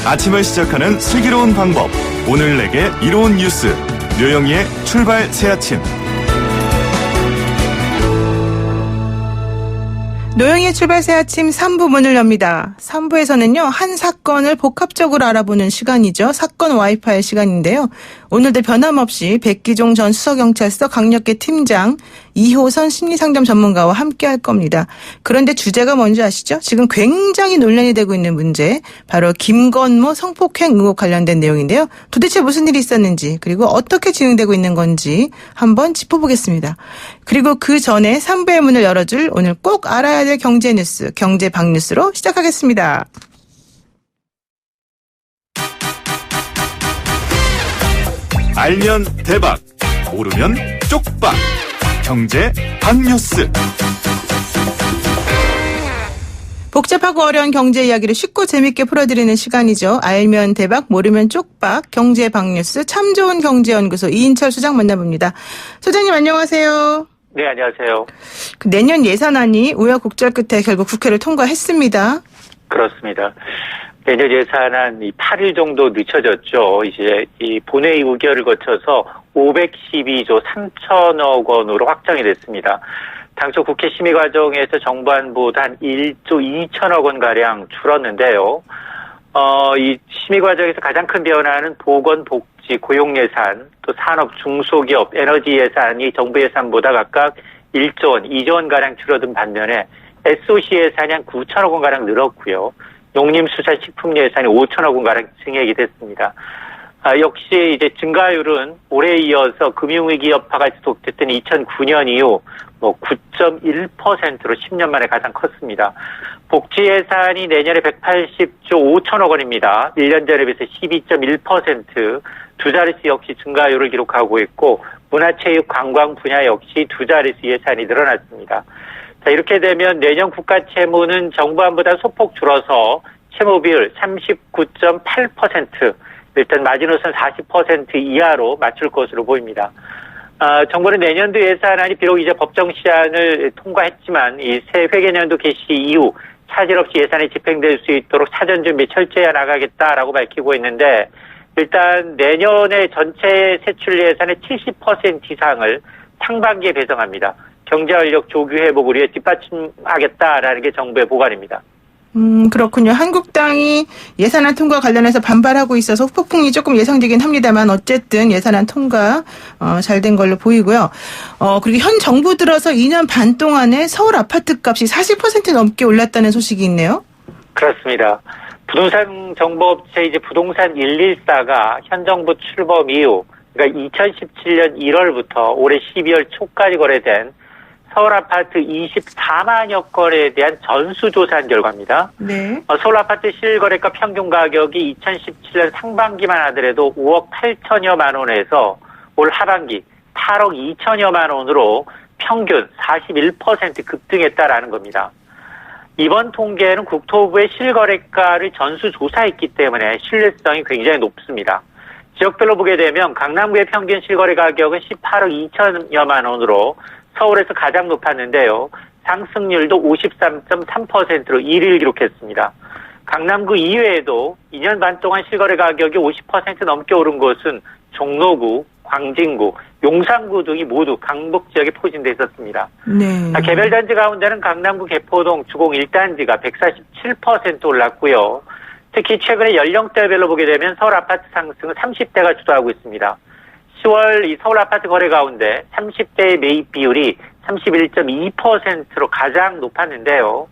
아침을 시작하는 슬기로운 방법. 오늘 내게 이로운 뉴스. 류영희의 출발 새아침. 노영희의 출발 새아침 3부 문을 엽니다. 3부에서는요. 한 사건을 복합적으로 알아보는 시간이죠. 사건 와이파이 시간인데요. 오늘도 변함없이 백기종 전 수서경찰서 강력계 팀장, 이호선 심리상담 전문가와 함께 할 겁니다. 그런데 주제가 뭔지 아시죠? 지금 굉장히 논란이 되고 있는 문제, 바로 김건모 성폭행 의혹 관련된 내용인데요. 도대체 무슨 일이 있었는지, 그리고 어떻게 진행되고 있는 건지 한번 짚어보겠습니다. 그리고 그 전에 3부의 문을 열어줄 오늘 꼭 알아야 될 경제 뉴스, 경제 박뉴스로 시작하겠습니다. 알면 대박, 모르면 쪽박. 경제 박뉴스. 복잡하고 어려운 경제 이야기를 쉽고 재밌게 풀어드리는 시간이죠. 알면 대박, 모르면 쪽박, 경제 박뉴스 참 좋은 경제연구소 이인철 소장 만나봅니다. 소장님 안녕하세요. 네, 안녕하세요. 내년 예산안이 우여곡절 끝에 결국 국회를 통과했습니다. 그렇습니다. 내년 예산안 8일 정도 늦춰졌죠. 이제 이 본회의 의결을 거쳐서 512조 3천억 원으로 확정이 됐습니다. 당초 국회 심의 과정에서 정부안보다 한 1조 2천억 원가량 줄었는데요. 이 심의 과정에서 가장 큰 변화는 보건, 복지, 고용 예산, 또 산업, 중소기업, 에너지 예산이 정부 예산보다 각각 1조 원, 2조 원가량 줄어든 반면에 SOC 예산이 한 9천억 원가량 늘었고요. 농림수산식품 예산이 5천억 원가량 증액이 됐습니다. 역시 이제 증가율은 올해에 이어서 금융위기 여파가 지속됐던 2009년 이후 9.1%로 10년 만에 가장 컸습니다. 복지 예산이 내년에 180조 5천억 원입니다. 1년 전에 비해서 12.1%, 두 자릿수 역시 증가율을 기록하고 있고 문화체육 관광 분야 역시 두 자릿수 예산이 늘어났습니다. 자, 이렇게 되면 내년 국가 채무는 정부안보다 소폭 줄어서 채무 비율 39.8%, 일단 마지노선 40% 이하로 맞출 것으로 보입니다. 정부는 내년도 예산안이 비록 이제 법정 시한을 통과했지만 이 새 회계년도 개시 이후 차질 없이 예산이 집행될 수 있도록 사전 준비 철저히 나가겠다라고 밝히고 있는데, 일단 내년에 전체 세출 예산의 70% 이상을 상반기에 배정합니다. 경제활력 조기 회복을 위해 뒷받침하겠다라는 게 정부의 보관입니다. 그렇군요. 한국당이 예산안 통과 관련해서 반발하고 있어서 후폭풍이 조금 예상되긴 합니다만 어쨌든 예산안 통과 잘 된 걸로 보이고요. 그리고 현 정부 들어서 2년 반 동안에 서울 아파트 값이 40% 넘게 올랐다는 소식이 있네요. 그렇습니다. 부동산 정보업체 이제 부동산 114가 현 정부 출범 이후, 그러니까 2017년 1월부터 올해 12월 초까지 거래된 서울 아파트 24만여 건에 대한 전수조사한 결과입니다. 네. 서울 아파트 실거래가 평균 가격이 2017년 상반기만 하더라도 5억 8천여만 원에서 올 하반기 8억 2천여만 원으로 평균 41% 급등했다라는 겁니다. 이번 통계는 국토부의 실거래가를 전수조사했기 때문에 신뢰성이 굉장히 높습니다. 지역별로 보게 되면 강남구의 평균 실거래 가격은 18억 2천여만 원으로 서울에서 가장 높았는데요. 상승률도 53.3%로 1위를 기록했습니다. 강남구 이외에도 2년 반 동안 실거래 가격이 50% 넘게 오른 곳은 종로구, 광진구, 용산구 등이 모두 강북 지역에 포진돼 있었습니다. 네. 개별 단지 가운데는 강남구 개포동 주공 1단지가 147% 올랐고요. 특히 최근에 연령대별로 보게 되면 서울 아파트 상승은 30대가 주도하고 있습니다. 10월 이 서울 아파트 거래 가운데 30대의 매입 비율이 31.2%로 가장 높았는데요.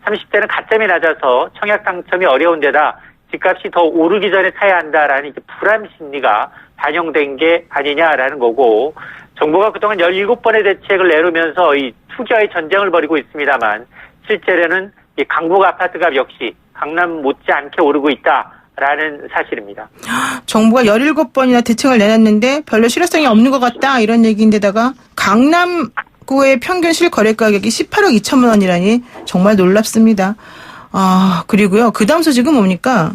30대는 가점이 낮아서 청약 당첨이 어려운 데다 집값이 더 오르기 전에 사야 한다라는 이제 불안 심리가 반영된 게 아니냐라는 거고, 정부가 그동안 17번의 대책을 내놓으면서 이 투기와의 전쟁을 벌이고 있습니다만 실제로는 이 강북 아파트값 역시 강남 못지않게 오르고 있다라는 사실입니다. 정부가 17번이나 대책을 내놨는데 별로 실효성이 없는 것 같다 이런 얘기인데다가 강남구의 평균 실거래 가격이 18억 2천만 원이라니 정말 놀랍습니다. 그리고요. 그 다음 소식은 뭡니까?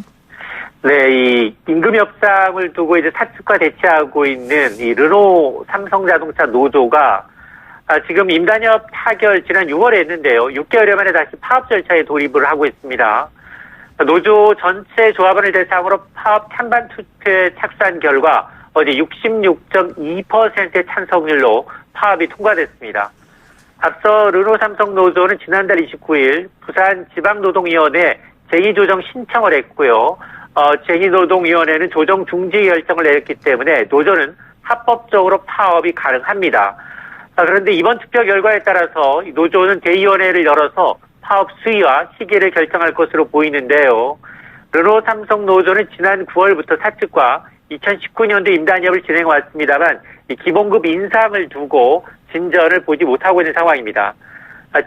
네, 이 임금 협상을 두고 이제 사측과 대치하고 있는 이 르노 삼성자동차 노조가 지금 임단협 타결 지난 6월에 했는데요. 6개월여 만에 다시 파업 절차에 돌입을 하고 있습니다. 노조 전체 조합원을 대상으로 파업 찬반 투표에 착수한 결과 어제 66.2%의 찬성률로 파업이 통과됐습니다. 앞서 르노삼성 노조는 지난달 29일 부산지방노동위원회에 쟁의조정 신청을 했고요. 쟁의노동위원회는 조정 중지 결정을 내렸기 때문에 노조는 합법적으로 파업이 가능합니다. 그런데 이번 투표 결과에 따라서 노조는 대의원회를 열어서 파업 수위와 시기를 결정할 것으로 보이는데요. 르노삼성 노조는 지난 9월부터 사측과 2019년도 임단협을 진행해 왔습니다만 이 기본급 인상을 두고 진전을 보지 못하고 있는 상황입니다.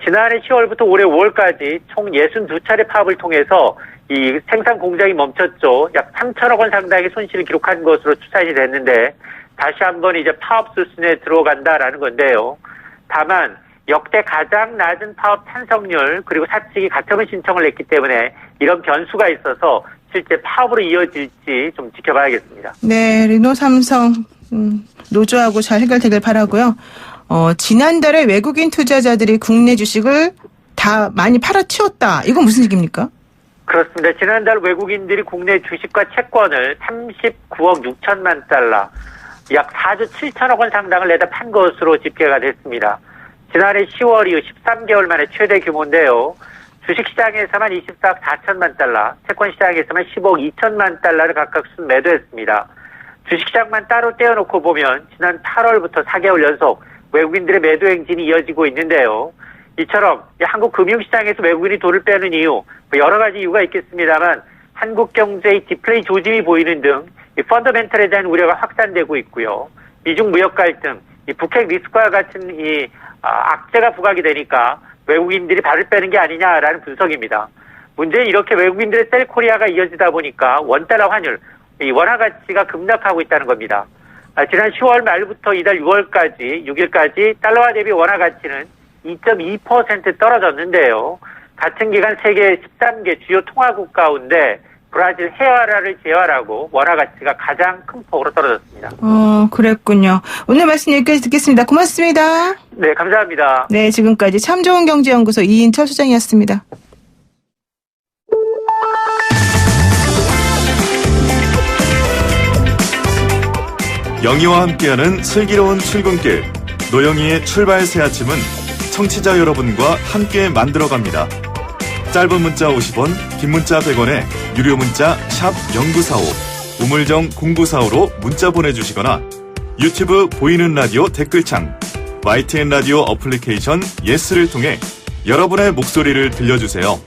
지난해 10월부터 올해 5월까지 총 62차례 파업을 통해서 이 생산 공장이 멈췄죠. 약 3천억 원 상당의 손실을 기록한 것으로 추산이 됐는데 다시 한번 이제 파업 수순에 들어간다라는 건데요. 다만 역대 가장 낮은 파업 찬성률 그리고 사측이 가처분 신청을 했기 때문에 이런 변수가 있어서 실제 파업으로 이어질지 좀 지켜봐야겠습니다. 네, 르노삼성 노조하고 잘 해결되길 바라고요. 지난달에 외국인 투자자들이 국내 주식을 다 많이 팔아치웠다. 이건 무슨 얘기입니까? 그렇습니다. 지난달 외국인들이 국내 주식과 채권을 39억 6천만 달러, 약 4조 7천억 원 상당을 내다 판 것으로 집계가 됐습니다. 지난해 10월 이후 13개월 만에 최대 규모인데요. 주식시장에서만 24억 4천만 달러, 채권시장에서만 10억 2천만 달러를 각각 순매도했습니다. 주식시장만 따로 떼어놓고 보면 지난 8월부터 4개월 연속 외국인들의 매도 행진이 이어지고 있는데요. 이처럼 한국 금융시장에서 외국인이 돈을 빼는 이유, 여러 가지 이유가 있겠습니다만 한국 경제의 디플레이 조짐이 보이는 등 이 펀더멘털에 대한 우려가 확산되고 있고요. 미중 무역 갈등, 이 북핵 리스크와 같은 이 악재가 부각이 되니까 외국인들이 발을 빼는 게 아니냐라는 분석입니다. 문제는 이렇게 외국인들의 셀 코리아가 이어지다 보니까 원달러 환율, 이 원화 가치가 급락하고 있다는 겁니다. 지난 10월 말부터 이달 6일까지 달러화 대비 원화 가치는 2.2% 떨어졌는데요. 같은 기간 세계 13개 주요 통화국 가운데 브라질 헤아라를 제외하고 원화 가치가 가장 큰 폭으로 떨어졌습니다. 그랬군요. 오늘 말씀 여기까지 듣겠습니다. 고맙습니다. 네, 감사합니다. 네, 지금까지 참 좋은 경제연구소 이인철 소장이었습니다. 영희와 함께하는 슬기로운 출근길 노영희의 출발 새 아침은 청취자 여러분과 함께 만들어갑니다. 짧은 문자 50원, 긴 문자 100원에 유료 문자 샵 0945, 우물정 0945로 문자 보내주시거나 유튜브 보이는 라디오 댓글창, YTN 라디오 어플리케이션 예스를 통해 여러분의 목소리를 들려주세요.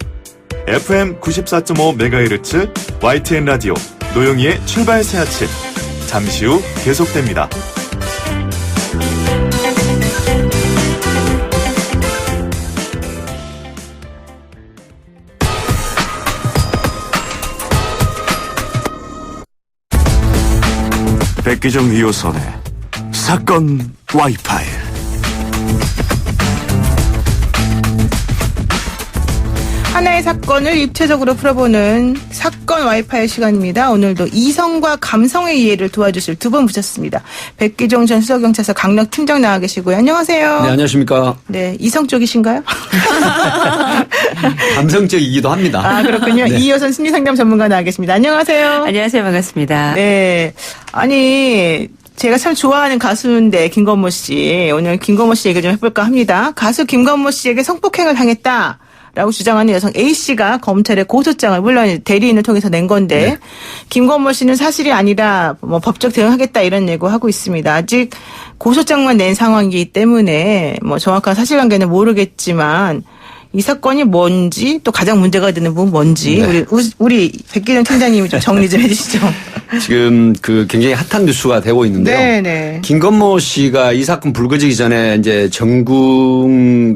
FM 94.5MHz YTN 라디오 노영희의 출발 새 아침 잠시 후 계속됩니다. 백기정 2호선의 사건 와이파이. 하나의 사건을 입체적으로 풀어보는 사건 와이파이 시간입니다. 오늘도 이성과 감성의 이해를 도와주실 두 분 모셨습니다. 백기종 전 수서경찰서 강력팀장 나와 계시고요. 안녕하세요. 네, 안녕하십니까. 네, 이성 쪽이신가요? 감성적이기도 합니다. 아, 그렇군요. 네. 이효선 심리상담 전문가 나와 계십니다. 안녕하세요. 안녕하세요. 반갑습니다. 네. 아니, 제가 참 좋아하는 가수인데 김건모 씨. 오늘 김건모 씨 얘기 좀 해볼까 합니다. 가수 김건모 씨에게 성폭행을 당했다. 라고 주장하는 여성 A씨가 검찰에 고소장을 물론 대리인을 통해서 낸 건데 네. 김건모 씨는 사실이 아니라 뭐 법적 대응하겠다 이런 예고하고 있습니다. 아직 고소장만 낸 상황이기 때문에 뭐 정확한 사실관계는 모르겠지만 이 사건이 뭔지 또 가장 문제가 되는 부분 뭔지 네. 우리 백기정 팀장님이 좀 정리 좀 해주시죠. 지금 그 굉장히 핫한 뉴스가 되고 있는데요. 네네. 김건모 씨가 이 사건 불거지기 전에 이제 전국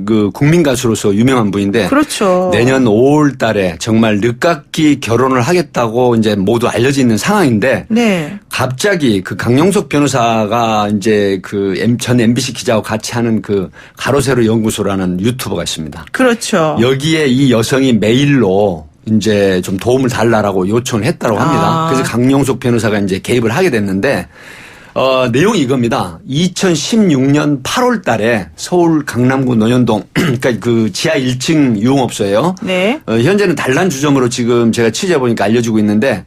그 국민 가수로서 유명한 분인데 그렇죠. 내년 5월 달에 정말 늦깎이 결혼을 하겠다고 이제 모두 알려져 있는 상황인데 네. 갑자기 그 강용석 변호사가 이제 그 전 MBC 기자와 같이 하는 그 가로세로 연구소라는 유튜버가 있습니다. 그렇죠. 여기에 이 여성이 메일로 이제 좀 도움을 달라라고 요청을 했다고 합니다. 아. 그래서 강용석 변호사가 이제 개입을 하게 됐는데 내용이 이겁니다. 2016년 8월 달에 서울 강남구 논현동, 그러니까 그 지하 1층 유흥업소예요. 네. 현재는 단란 주점으로 지금 제가 취재해보니까 알려주고 있는데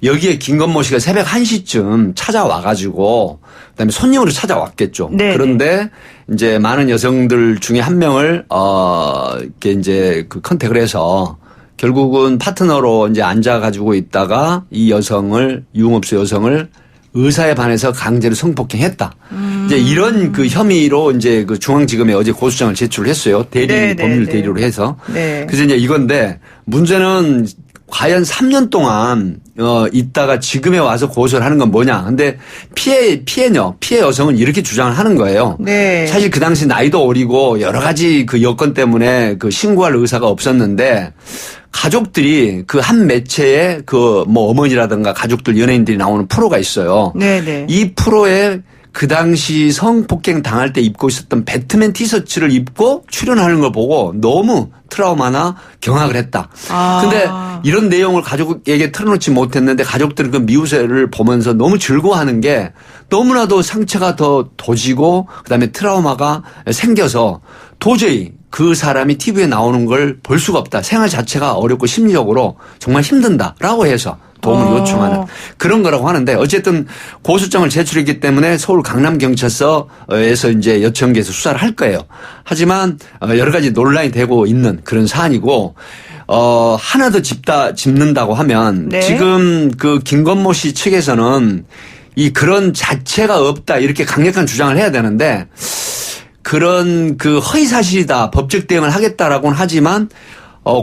여기에 김건모 씨가 새벽 1시쯤 찾아와가지고 그다음에 손님으로 찾아왔겠죠. 네. 그런데 이제 많은 여성들 중에 한 명을, 이렇게 이제 그 컨택을 해서 결국은 파트너로 이제 앉아가지고 있다가 이 여성을, 유흥업소 여성을 의사에 반해서 강제로 성폭행했다. 이제 이런 그 혐의로 이제 그 중앙지검에 어제 고소장을 제출을 했어요. 네, 법률 네. 대리로 해서. 네. 그래서 이제 이건데 문제는 과연 3년 동안 있다가 지금에 와서 고소를 하는 건 뭐냐. 근데 피해 여성은 이렇게 주장을 하는 거예요. 네. 사실 그 당시 나이도 어리고 여러 가지 그 여건 때문에 그 신고할 의사가 없었는데 가족들이 그 한 매체에 그 뭐 어머니라든가 가족들 연예인들이 나오는 프로가 있어요. 네네. 이 프로에 그 당시 성폭행 당할 때 입고 있었던 배트맨 티셔츠를 입고 출연하는 걸 보고 너무 트라우마나 경악을 했다. 근데 이런 내용을 가족에게 털어놓지 못했는데 가족들은 그 미우새를 보면서 너무 즐거워하는 게 너무나도 상처가 더 도지고 그다음에 트라우마가 생겨서 도저히 그 사람이 TV에 나오는 걸 볼 수가 없다. 생활 자체가 어렵고 심리적으로 정말 힘든다라고 해서 도움을 요청하는 그런 거라고 하는데 어쨌든 고소장을 제출했기 때문에 서울 강남경찰서에서 이제 여청계에서 수사를 할 거예요. 하지만 여러 가지 논란이 되고 있는 그런 사안이고 하나 더 짚는다고 하면 네. 지금 그 김건모 씨 측에서는 이 그런 자체가 없다 이렇게 강력한 주장을 해야 되는데 그런 그 허위 사실이다 법적 대응을 하겠다라고는 하지만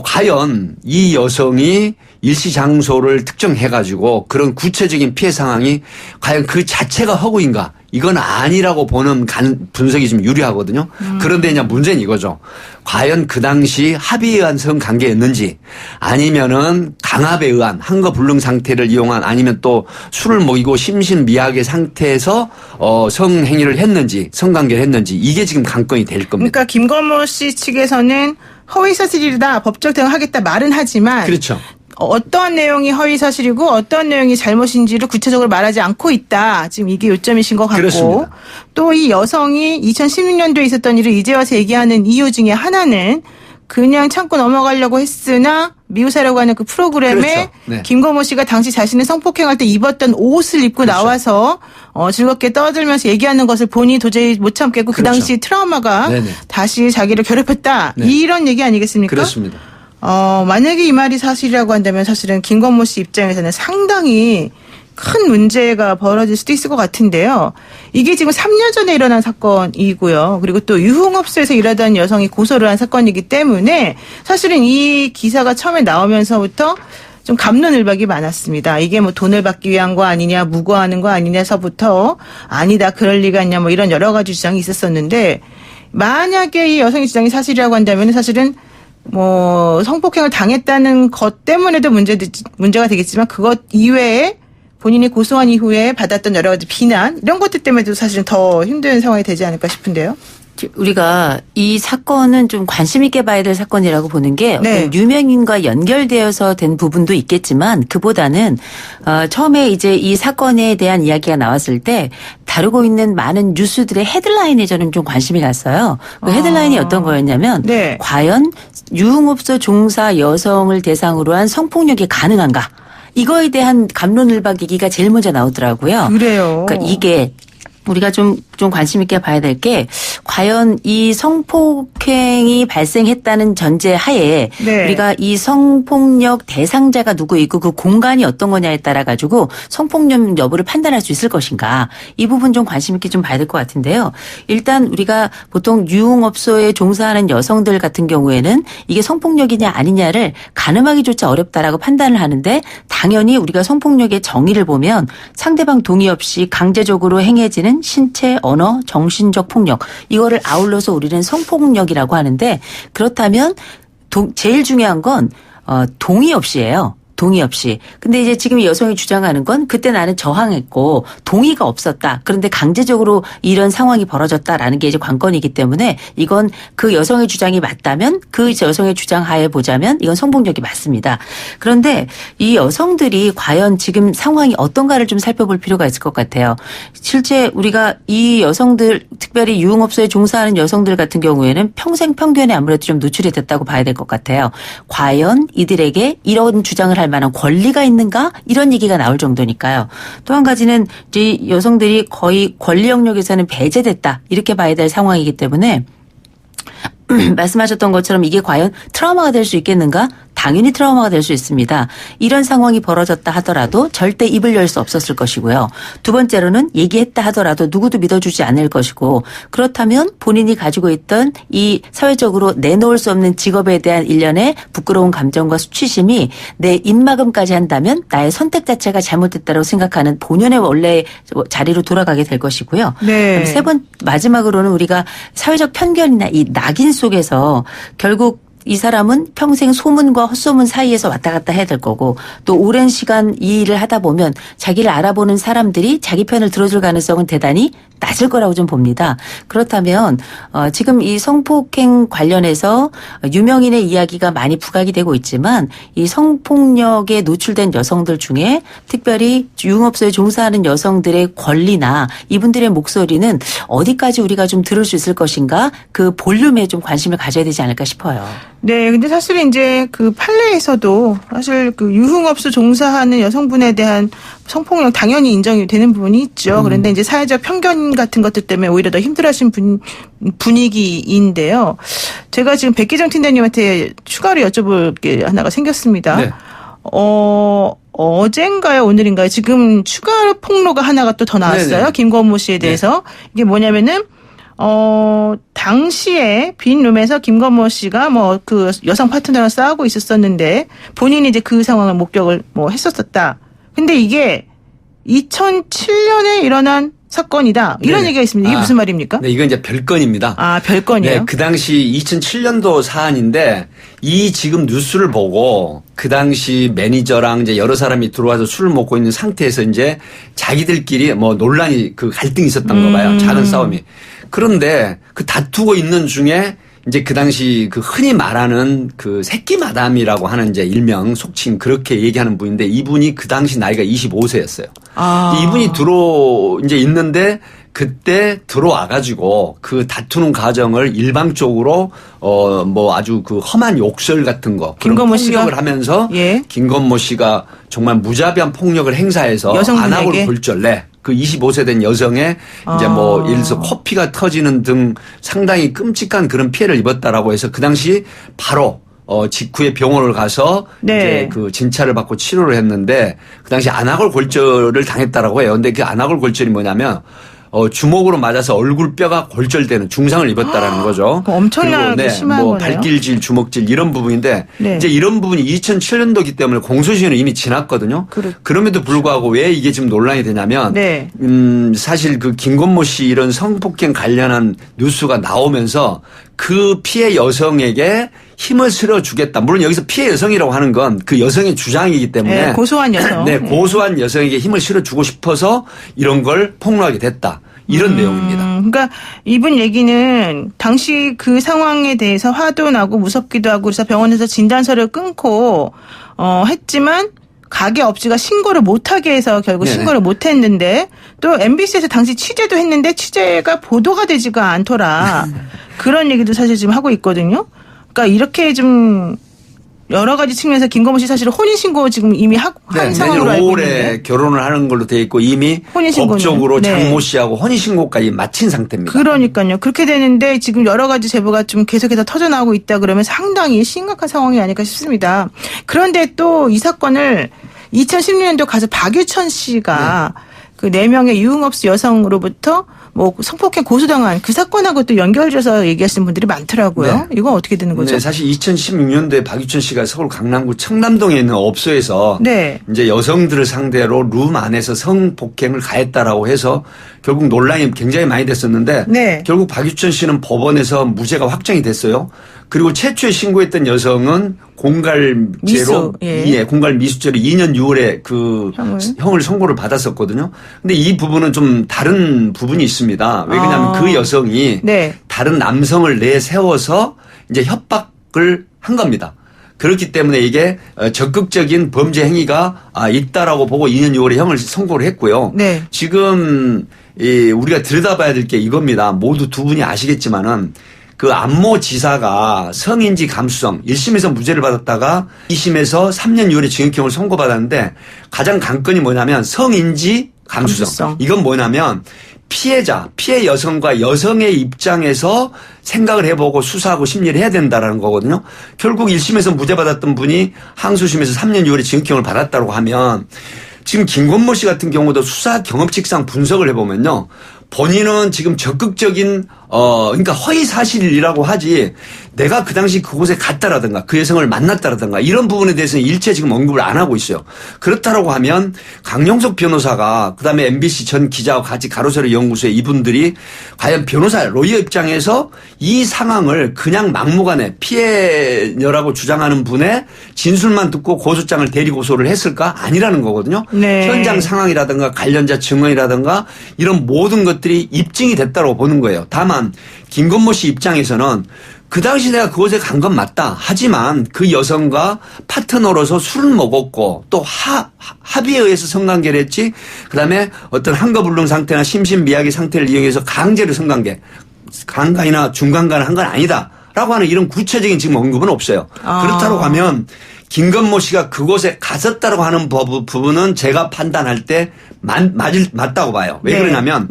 과연 이 여성이 일시 장소를 특정해가지고 그런 구체적인 피해 상황이 과연 그 자체가 허구인가? 이건 아니라고 보는 분석이 좀 유리하거든요. 그런데 이제 문제는 이거죠. 과연 그 당시 합의에 의한 성관계였는지 아니면은 강압에 의한 한거불능 상태를 이용한 아니면 또 술을 먹이고 심신미약의 상태에서 성행위를 했는지 성관계를 했는지 이게 지금 관건이 될 겁니다. 그러니까 김건모 씨 측에서는 허위사실이다 법적 대응하겠다 말은 하지만 그렇죠. 어떠한 내용이 허위사실이고 어떠한 내용이 잘못인지를 구체적으로 말하지 않고 있다. 지금 이게 요점이신 것 같고 그렇습니다. 또 이 여성이 2016년도에 있었던 일을 이제 와서 얘기하는 이유 중에 하나는 그냥 참고 넘어가려고 했으나 미우새라고 하는 그 프로그램에 그렇죠. 네. 김건모 씨가 당시 자신을 성폭행할 때 입었던 옷을 입고 그렇죠. 나와서 즐겁게 떠들면서 얘기하는 것을 본인이 도저히 못 참겠고 그 그렇죠. 당시 트라우마가 네네. 다시 자기를 괴롭혔다. 네. 이런 얘기 아니겠습니까? 그렇습니다. 만약에 이 말이 사실이라고 한다면 사실은 김건모 씨 입장에서는 상당히 큰 문제가 벌어질 수도 있을 것 같은데요. 이게 지금 3년 전에 일어난 사건이고요. 그리고 또 유흥업소에서 일하던 여성이 고소를 한 사건이기 때문에 사실은 이 기사가 처음에 나오면서부터 좀 갑론을박이 많았습니다. 이게 뭐 돈을 받기 위한 거 아니냐, 무고하는 거 아니냐서부터 아니다, 그럴 리가 있냐, 뭐 이런 여러 가지 주장이 있었었는데 만약에 이 여성의 주장이 사실이라고 한다면 사실은 뭐 성폭행을 당했다는 것 때문에도 문제가 되겠지만 그것 이외에 본인이 고소한 이후에 받았던 여러 가지 비난 이런 것들 때문에도 사실은 더 힘든 상황이 되지 않을까 싶은데요. 우리가 이 사건은 좀 관심 있게 봐야 될 사건이라고 보는 게 네. 유명인과 연결되어서 된 부분도 있겠지만 그보다는 처음에 이제 이 사건에 대한 이야기가 나왔을 때 다루고 있는 많은 뉴스들의 헤드라인에 저는 좀 관심이 갔어요. 그 헤드라인이 어떤 거였냐면 네. 과연 유흥업소 종사 여성을 대상으로 한 성폭력이 가능한가? 이거에 대한 갑론을박 얘기가 제일 먼저 나오더라고요. 그래요. 그러니까 이게 우리가 좀 관심 있게 봐야 될 게 과연 이 성폭행이 발생했다는 전제 하에 네. 우리가 이 성폭력 대상자가 누구 있고 그 공간이 어떤 거냐에 따라 가지고 성폭력 여부를 판단할 수 있을 것인가. 이 부분 좀 관심 있게 좀 봐야 될 것 같은데요. 일단 우리가 보통 유흥업소에 종사하는 여성들 같은 경우에는 이게 성폭력이냐 아니냐를 가늠하기조차 어렵다라고 판단을 하는데 당연히 우리가 성폭력의 정의를 보면 상대방 동의 없이 강제적으로 행해지는 신체, 언어, 정신적 폭력 이거를 아울러서 우리는 성폭력이라고 하는데 그렇다면 제일 중요한 건 동의 없이예요. 동의 없이. 근데 이제 지금 이 여성이 주장하는 건 그때 나는 저항했고 동의가 없었다. 그런데 강제적으로 이런 상황이 벌어졌다라는 게 이제 관건이기 때문에 이건 그 여성의 주장이 맞다면 그 여성의 주장 하에 보자면 이건 성폭력이 맞습니다. 그런데 이 여성들이 과연 지금 상황이 어떤가를 좀 살펴볼 필요가 있을 것 같아요. 실제 우리가 이 여성들 특별히 유흥업소에 종사하는 여성들 같은 경우에는 평생 편견에 아무래도 좀 노출이 됐다고 봐야 될 것 같아요. 과연 이들에게 이런 주장을 할 만한 권리가 있는가 이런 얘기가 나올 정도니까요. 또 한 가지는 이제 여성들이 거의 권리 영역에서는 배제됐다 이렇게 봐야 될 상황이기 때문에 말씀하셨던 것처럼 이게 과연 트라우마가 될 수 있겠는가? 당연히 트라우마가 될 수 있습니다. 이런 상황이 벌어졌다 하더라도 절대 입을 열 수 없었을 것이고요. 두 번째로는 얘기했다 하더라도 누구도 믿어주지 않을 것이고 그렇다면 본인이 가지고 있던 이 사회적으로 내놓을 수 없는 직업에 대한 일련의 부끄러운 감정과 수치심이 내 입막음까지 한다면 나의 선택 자체가 잘못됐다고 생각하는 본연의 원래 자리로 돌아가게 될 것이고요. 네. 마지막으로는 우리가 사회적 편견이나 이 낙인 속에서 결국 이 사람은 평생 소문과 헛소문 사이에서 왔다 갔다 해야 될 거고 또 오랜 시간 이 일을 하다 보면 자기를 알아보는 사람들이 자기 편을 들어줄 가능성은 대단히 낮을 거라고 좀 봅니다. 그렇다면 지금 이 성폭행 관련해서 유명인의 이야기가 많이 부각이 되고 있지만 이 성폭력에 노출된 여성들 중에 특별히 유흥업소에 종사하는 여성들의 권리나 이분들의 목소리는 어디까지 우리가 좀 들을 수 있을 것인가 그 볼륨에 좀 관심을 가져야 되지 않을까 싶어요. 네, 근데 사실 이제 그 판례에서도 사실 그 유흥업소 종사하는 여성분에 대한 성폭력 당연히 인정이 되는 부분이 있죠. 그런데 이제 사회적 편견 같은 것들 때문에 오히려 더 힘들어하신 분위기인데요. 제가 지금 백기정 팀장님한테 추가로 여쭤볼 게 하나가 생겼습니다. 네. 어젠가요, 오늘인가요? 지금 추가 폭로가 하나가 또 더 나왔어요. 네네. 김건모 씨에 대해서. 이게 뭐냐면은 당시에 빈 룸에서 김건모 씨가 뭐 그 여성 파트너랑 싸우고 있었었는데 본인이 이제 그 상황을 목격을 뭐 했었었다. 근데 이게 2007년에 일어난 사건이다. 이런 네네. 얘기가 있습니다. 이게 무슨 말입니까? 네, 이건 이제 별건입니다. 아, 별건이에요? 네, 그 당시 2007년도 사안인데 이 지금 뉴스를 보고 그 당시 매니저랑 이제 여러 사람이 들어와서 술을 먹고 있는 상태에서 이제 자기들끼리 뭐 논란이 그 갈등이 있었던 거 봐요. 작은 싸움이. 그런데 그 다투고 있는 중에 이제 그 당시 그 흔히 말하는 그 새끼 마담이라고 하는 이제 일명 속칭 그렇게 얘기하는 분인데 이분이 그 당시 나이가 25세였어요. 아. 이분이 이제 있는데 그때 들어와가지고 그 다투는 과정을 일방적으로 뭐 아주 그 험한 욕설 같은 거 그런 김건모 씨가? 폭력을 하면서 예. 김건모 씨가 정말 무자비한 폭력을 행사해서 여성분에게? 안악을 골절래 그 25세 된 여성의 이제 뭐 예를 들어서 코피가 터지는 등 상당히 끔찍한 그런 피해를 입었다라고 해서 그 당시 바로 직후에 병원을 가서 네. 이제 그 진찰을 받고 치료를 했는데 그 당시 안악골 골절을 당했다라고 해요. 근데 그 안악골 골절이 뭐냐면 주먹으로 맞아서 얼굴뼈가 골절되는 중상을 입었다라는 거죠. 엄청나게 그리고 심한 뭐 거네요. 발길질, 주먹질 이런 부분인데 네. 이제 이런 부분이 2007년도기 때문에 공소시효는 이미 지났거든요. 그럼에도 불구하고 왜 이게 지금 논란이 되냐면 네. 사실 그 김건모 씨 이런 성폭행 관련한 뉴스가 나오면서 그 피해 여성에게 힘을 실어주겠다. 물론 여기서 피해 여성이라고 하는 건 그 여성의 주장이기 때문에 네, 고소한 여성. 네, 고소한 여성에게 힘을 실어주고 싶어서 이런 걸 폭로하게 됐다. 이런 내용입니다. 그러니까 이분 얘기는 당시 그 상황에 대해서 화도 나고 무섭기도 하고 그래서 병원에서 진단서를 끊고 했지만 가게 업주가 신고를 못하게 해서 결국 네네. 신고를 못했는데 또 MBC에서 당시 취재도 했는데 취재가 보도가 되지가 않더라. 그런 얘기도 사실 지금 하고 있거든요. 그러니까 이렇게 좀 여러 가지 측면에서 김건모 씨 사실은 혼인신고 지금 이미 한 상황으로 내년 알고 5월에 있는데. 결혼을 하는 걸로 돼 있고 이미 혼인신고는. 법적으로 네. 장모 씨하고 혼인신고까지 마친 상태입니다. 그러니까요. 그렇게 되는데 지금 여러 가지 제보가 좀 계속해서 터져나오고 있다 그러면 상당히 심각한 상황이 아닐까 싶습니다. 그런데 또 이 사건을 2016년도 가서 박유천 씨가 그 4명의 유흥업소 여성으로부터 뭐 성폭행 고소당한 그 사건하고 또 연결져서 얘기하시는 분들이 많더라고요. 네. 이건 어떻게 되는 거죠? 네, 사실 2016년도에 박유천 씨가 서울 강남구 청담동에 있는 업소에서 네. 이제 여성들을 상대로 룸 안에서 성폭행을 가했다라고 해서 결국 논란이 굉장히 많이 됐었는데 네. 결국 박유천 씨는 법원에서 무죄가 확정이 됐어요. 그리고 최초에 신고했던 여성은 공갈죄로 미수, 예. 공갈 미수죄로 2년 6월에 그 형을 선고를 받았었거든요. 근데 이 부분은 좀 다른 부분이 있습니다. 왜 그러냐면 그 여성이 네. 다른 남성을 내세워서 이제 협박을 한 겁니다. 그렇기 때문에 이게 적극적인 범죄 행위가 있다라고 보고 2년 6월에 형을 선고를 했고요. 네. 지금 우리가 들여다봐야 될 게 이겁니다. 모두 두 분이 아시겠지만은 그 안모 지사가 성인지 감수성 1심에서 무죄를 받았다가 2심에서 3년 6월에 징역형을 선고받았는데 가장 관건이 뭐냐면 성인지 감수성. 이건 뭐냐면 피해 여성과 여성의 입장에서 생각을 해보고 수사하고 심리를 해야 된다라는 거거든요. 결국 1심에서 무죄 받았던 분이 항소심에서 3년 6월에 징역형을 받았다고 하면 지금 김건모 씨 같은 경우도 수사 경험칙상 분석을 해보면요. 본인은 지금 적극적인 그러니까 허위 사실이라고 하지 내가 그 당시 그곳에 갔다라든가 그 여성을 만났다라든가 이런 부분에 대해서는 일체 지금 언급을 안 하고 있어요. 그렇다라고 하면 강용석 변호사가 그다음에 MBC 전 기자와 같이 가로세로 연구소의 이분들이 과연 변호사 로이어 입장에서 이 상황을 그냥 막무가내 피해녀라고 주장하는 분의 진술만 듣고 고소장을 대리 고소를 했을까? 아니라는 거거든요. 네. 현장 상황이라든가 관련자 증언이라든가 이런 모든 것들이 입증이 됐다고 보는 거예요. 다만 김건모 씨 입장에서는 그 당시 내가 그곳에 간 건 맞다. 하지만 그 여성과 파트너로서 술을 먹었고 또 합의에 의해서 성관계를 했지. 그다음에 어떤 한거불능 상태나 심신미약의 상태를 이용해서 강제로 성관계, 강간이나 중간간을 한 건 아니다. 라고 하는 이런 구체적인 지금 언급은 없어요. 그렇다고 하면 김건모 씨가 그곳에 갔었다고 하는 부분은 제가 판단할 때 맞다고 봐요. 왜 그러냐면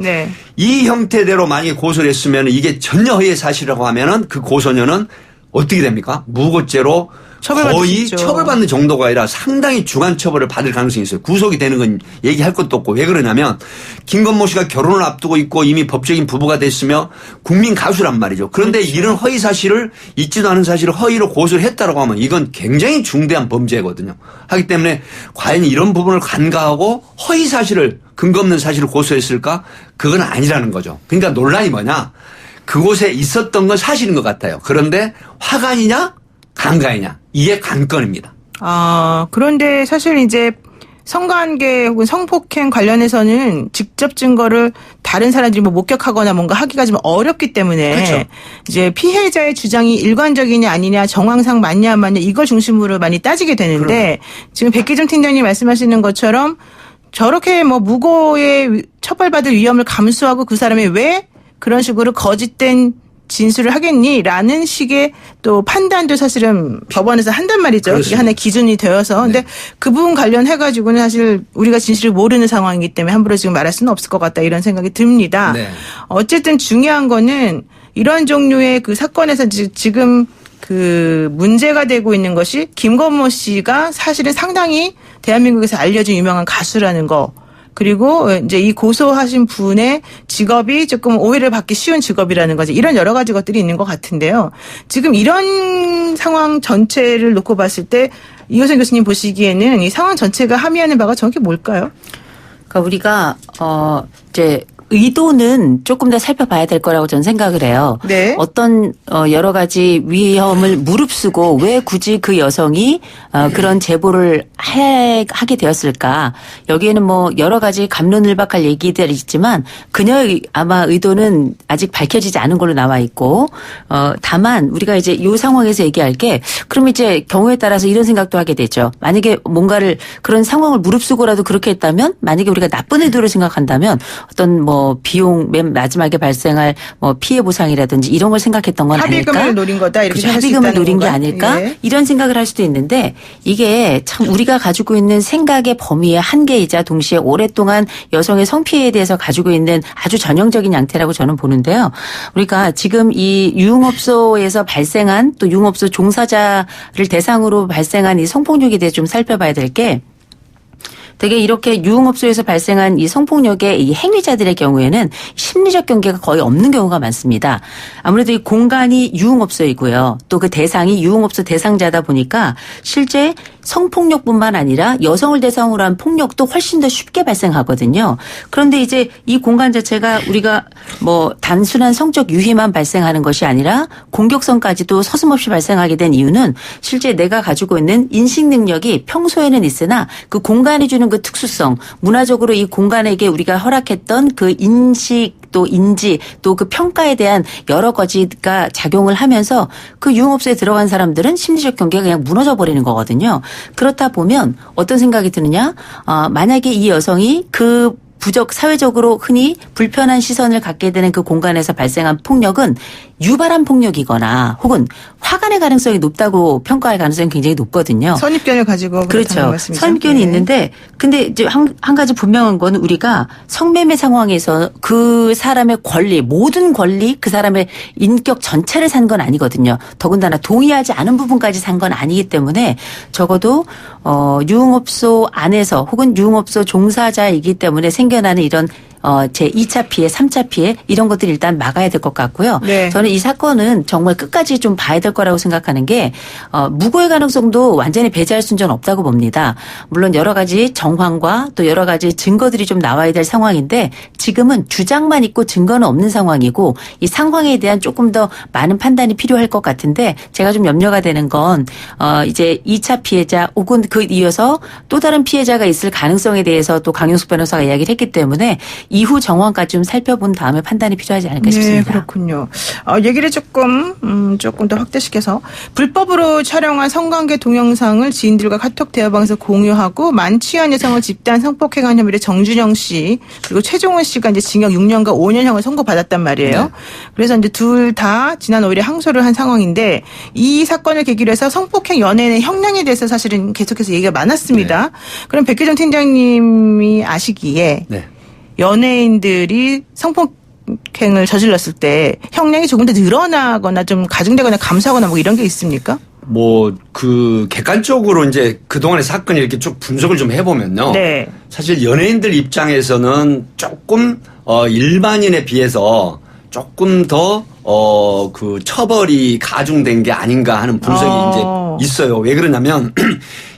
이 형태대로 만약에 고소를 했으면 이게 전혀 허위의 사실이라고 하면은 그 고소녀는 어떻게 됩니까? 무고죄로 거의 처벌받는 정도가 아니라 상당히 중한 처벌을 받을 가능성이 있어요. 구속이 되는 건 얘기할 것도 없고 왜 그러냐면 김건모 씨가 결혼을 앞두고 있고 이미 법적인 부부가 됐으며 국민 가수란 말이죠. 그런데 이런 허위 사실을 있지도 않은 사실을 허위로 고소를 했다라고 하면 이건 굉장히 중대한 범죄거든요. 하기 때문에 과연 이런 부분을 간과하고 허위 사실을 근거 없는 사실을 고소했을까? 그건 아니라는 거죠. 그러니까 논란이 뭐냐? 그곳에 있었던 건 사실인 것 같아요. 그런데 화관이냐? 강간이냐? 이게 관건입니다. 그런데 사실 이제 성관계 혹은 성폭행 관련해서는 직접 증거를 다른 사람들이 뭐 목격하거나 뭔가 하기가 좀 어렵기 때문에 그렇죠. 이제 피해자의 주장이 일관적이냐 아니냐 정황상 맞냐 안 맞냐 이걸 중심으로 많이 따지게 되는데 지금 백기준 팀장님 말씀하시는 것처럼 저렇게 뭐 무고의 처벌받을 위험을 감수하고 그 사람이 왜 그런 식으로 거짓된 진술을 하겠니라는 식의 또 판단도 사실은 법원에서 한단 말이죠. 그게 하나의 기준이 되어서. 근데 그 부분 관련해가지고는 사실 우리가 진실을 모르는 상황이기 때문에 함부로 지금 말할 수는 없을 것 같다 이런 생각이 듭니다. 어쨌든 중요한 거는 이런 종류의 그 사건에서 지금 그 문제가 되고 있는 것이 김건모 씨가 사실은 상당히 대한민국에서 알려진 유명한 가수라는 거. 그리고 이제 이 고소하신 분의 직업이 조금 오해를 받기 쉬운 직업이라는 거지. 이런 여러 가지 것들이 있는 것 같은데요. 지금 이런 상황 전체를 놓고 봤을 때 이호선 교수님 보시기에는 이 상황 전체가 함의하는 바가 정확히 뭘까요? 그러니까 우리가 이제 의도는 조금 더 살펴봐야 될 거라고 저는 생각을 해요. 네. 어떤 여러 가지 위험을 무릅쓰고 왜 굳이 그 여성이 그런 제보를 하게 되었을까. 여기에는 뭐 여러 가지 갑론을박할 얘기들이 있지만 그녀의 아마 의도는 아직 밝혀지지 않은 걸로 나와 있고 다만 우리가 이제 이 상황에서 얘기할 게 그럼 이제 경우에 따라서 이런 생각도 하게 되죠. 만약에 뭔가를 그런 상황을 무릅쓰고라도 그렇게 했다면 만약에 우리가 나쁜 의도를 생각한다면 어떤 뭐 비용 맨 마지막에 발생할 뭐 피해 보상이라든지 이런 걸 생각했던 건 아닐까? 합의금을 노린 거다 이렇게 그렇죠. 합의금을 노린 게 아닐까? 예. 이런 생각을 할 수도 있는데 이게 참 우리가 가지고 있는 생각의 범위의 한계이자 동시에 오랫동안 여성의 성피해에 대해서 가지고 있는 아주 전형적인 양태라고 저는 보는데요. 우리가 지금 이 유흥업소에서 발생한 또 유흥업소 종사자를 대상으로 발생한 이 성폭력에 대해 좀 살펴봐야 될 게 되게 이렇게 유흥업소에서 발생한 이 성폭력의 이 행위자들의 경우에는 심리적 경계가 거의 없는 경우가 많습니다. 아무래도 이 공간이 유흥업소이고요. 또 그 대상이 유흥업소 대상자다 보니까 실제 성폭력뿐만 아니라 여성을 대상으로 한 폭력도 훨씬 더 쉽게 발생하거든요. 그런데 이제 이 공간 자체가 우리가 뭐 단순한 성적 유희만 발생하는 것이 아니라 공격성까지도 서슴없이 발생하게 된 이유는 실제 내가 가지고 있는 인식 능력이 평소에는 있으나 그 공간이 주는 그 특수성, 문화적으로 이 공간에게 우리가 허락했던 그 인식 또 인지 또 그 평가에 대한 여러 가지가 작용을 하면서 그 유흥업소에 들어간 사람들은 심리적 경계가 그냥 무너져 버리는 거거든요. 그렇다 보면 어떤 생각이 드느냐? 만약에 이 여성이 그 사회적으로 흔히 불편한 시선을 갖게 되는 그 공간에서 발생한 폭력은 유발한 폭력이거나 혹은 화가 낼 가능성이 높다고 평가할 가능성이 굉장히 높거든요. 선입견을 가지고 그렇죠. 말씀이죠. 선입견이 네. 있는데 근데 이제 한 가지 분명한 건 우리가 성매매 상황에서 그 사람의 권리, 모든 권리, 그 사람의 인격 전체를 산 건 아니거든요. 더군다나 동의하지 않은 부분까지 산 건 아니기 때문에 적어도 유흥업소 안에서 혹은 유흥업소 종사자이기 때문에 생겨나는 이런 제 2차 피해, 3차 피해 이런 것들을 일단 막아야 될 것 같고요. 네. 저는 이 사건은 정말 끝까지 좀 봐야 될 거라고 생각하는 게 무고의 가능성도 완전히 배제할 수는 없다고 봅니다. 물론 여러 가지 정황과 또 여러 가지 증거들이 좀 나와야 될 상황인데 지금은 주장만 있고 증거는 없는 상황이고 이 상황에 대한 조금 더 많은 판단이 필요할 것 같은데 제가 좀 염려가 되는 건 이제 2차 피해자 혹은 그 이어서 또 다른 피해자가 있을 가능성에 대해서 또 강용숙 변호사가 이야기를 했기 때문에 이후 정황까지 좀 살펴본 다음에 판단이 필요하지 않을까 싶습니다. 네, 그렇군요. 얘기를 조금 더 확대시켜서 불법으로 촬영한 성관계 동영상을 지인들과 카톡 대화방에서 공유하고 만취한 여성을 집단 성폭행한 혐의로 정준영 씨 그리고 최종훈 씨가 이제 징역 6년과 5년형을 선고받았단 말이에요. 네. 그래서 이제 둘 다 지난 5일에 항소를 한 상황인데 이 사건을 계기로 해서 성폭행 연예인의 형량에 대해서 사실은 계속해서 얘기가 많았습니다. 네. 그럼 백기정 팀장님이 아시기에 네. 연예인들이 성폭행을 저질렀을 때 형량이 조금 더 늘어나거나 좀 가중되거나 감소하거나 뭐 이런 게 있습니까? 뭐 객관적으로 이제 그동안의 사건을 이렇게 쭉 분석을 좀 해보면요. 네. 사실 연예인들 입장에서는 조금 일반인에 비해서 조금 더 그 처벌이 가중된 게 아닌가 하는 분석이 이제 있어요. 왜 그러냐면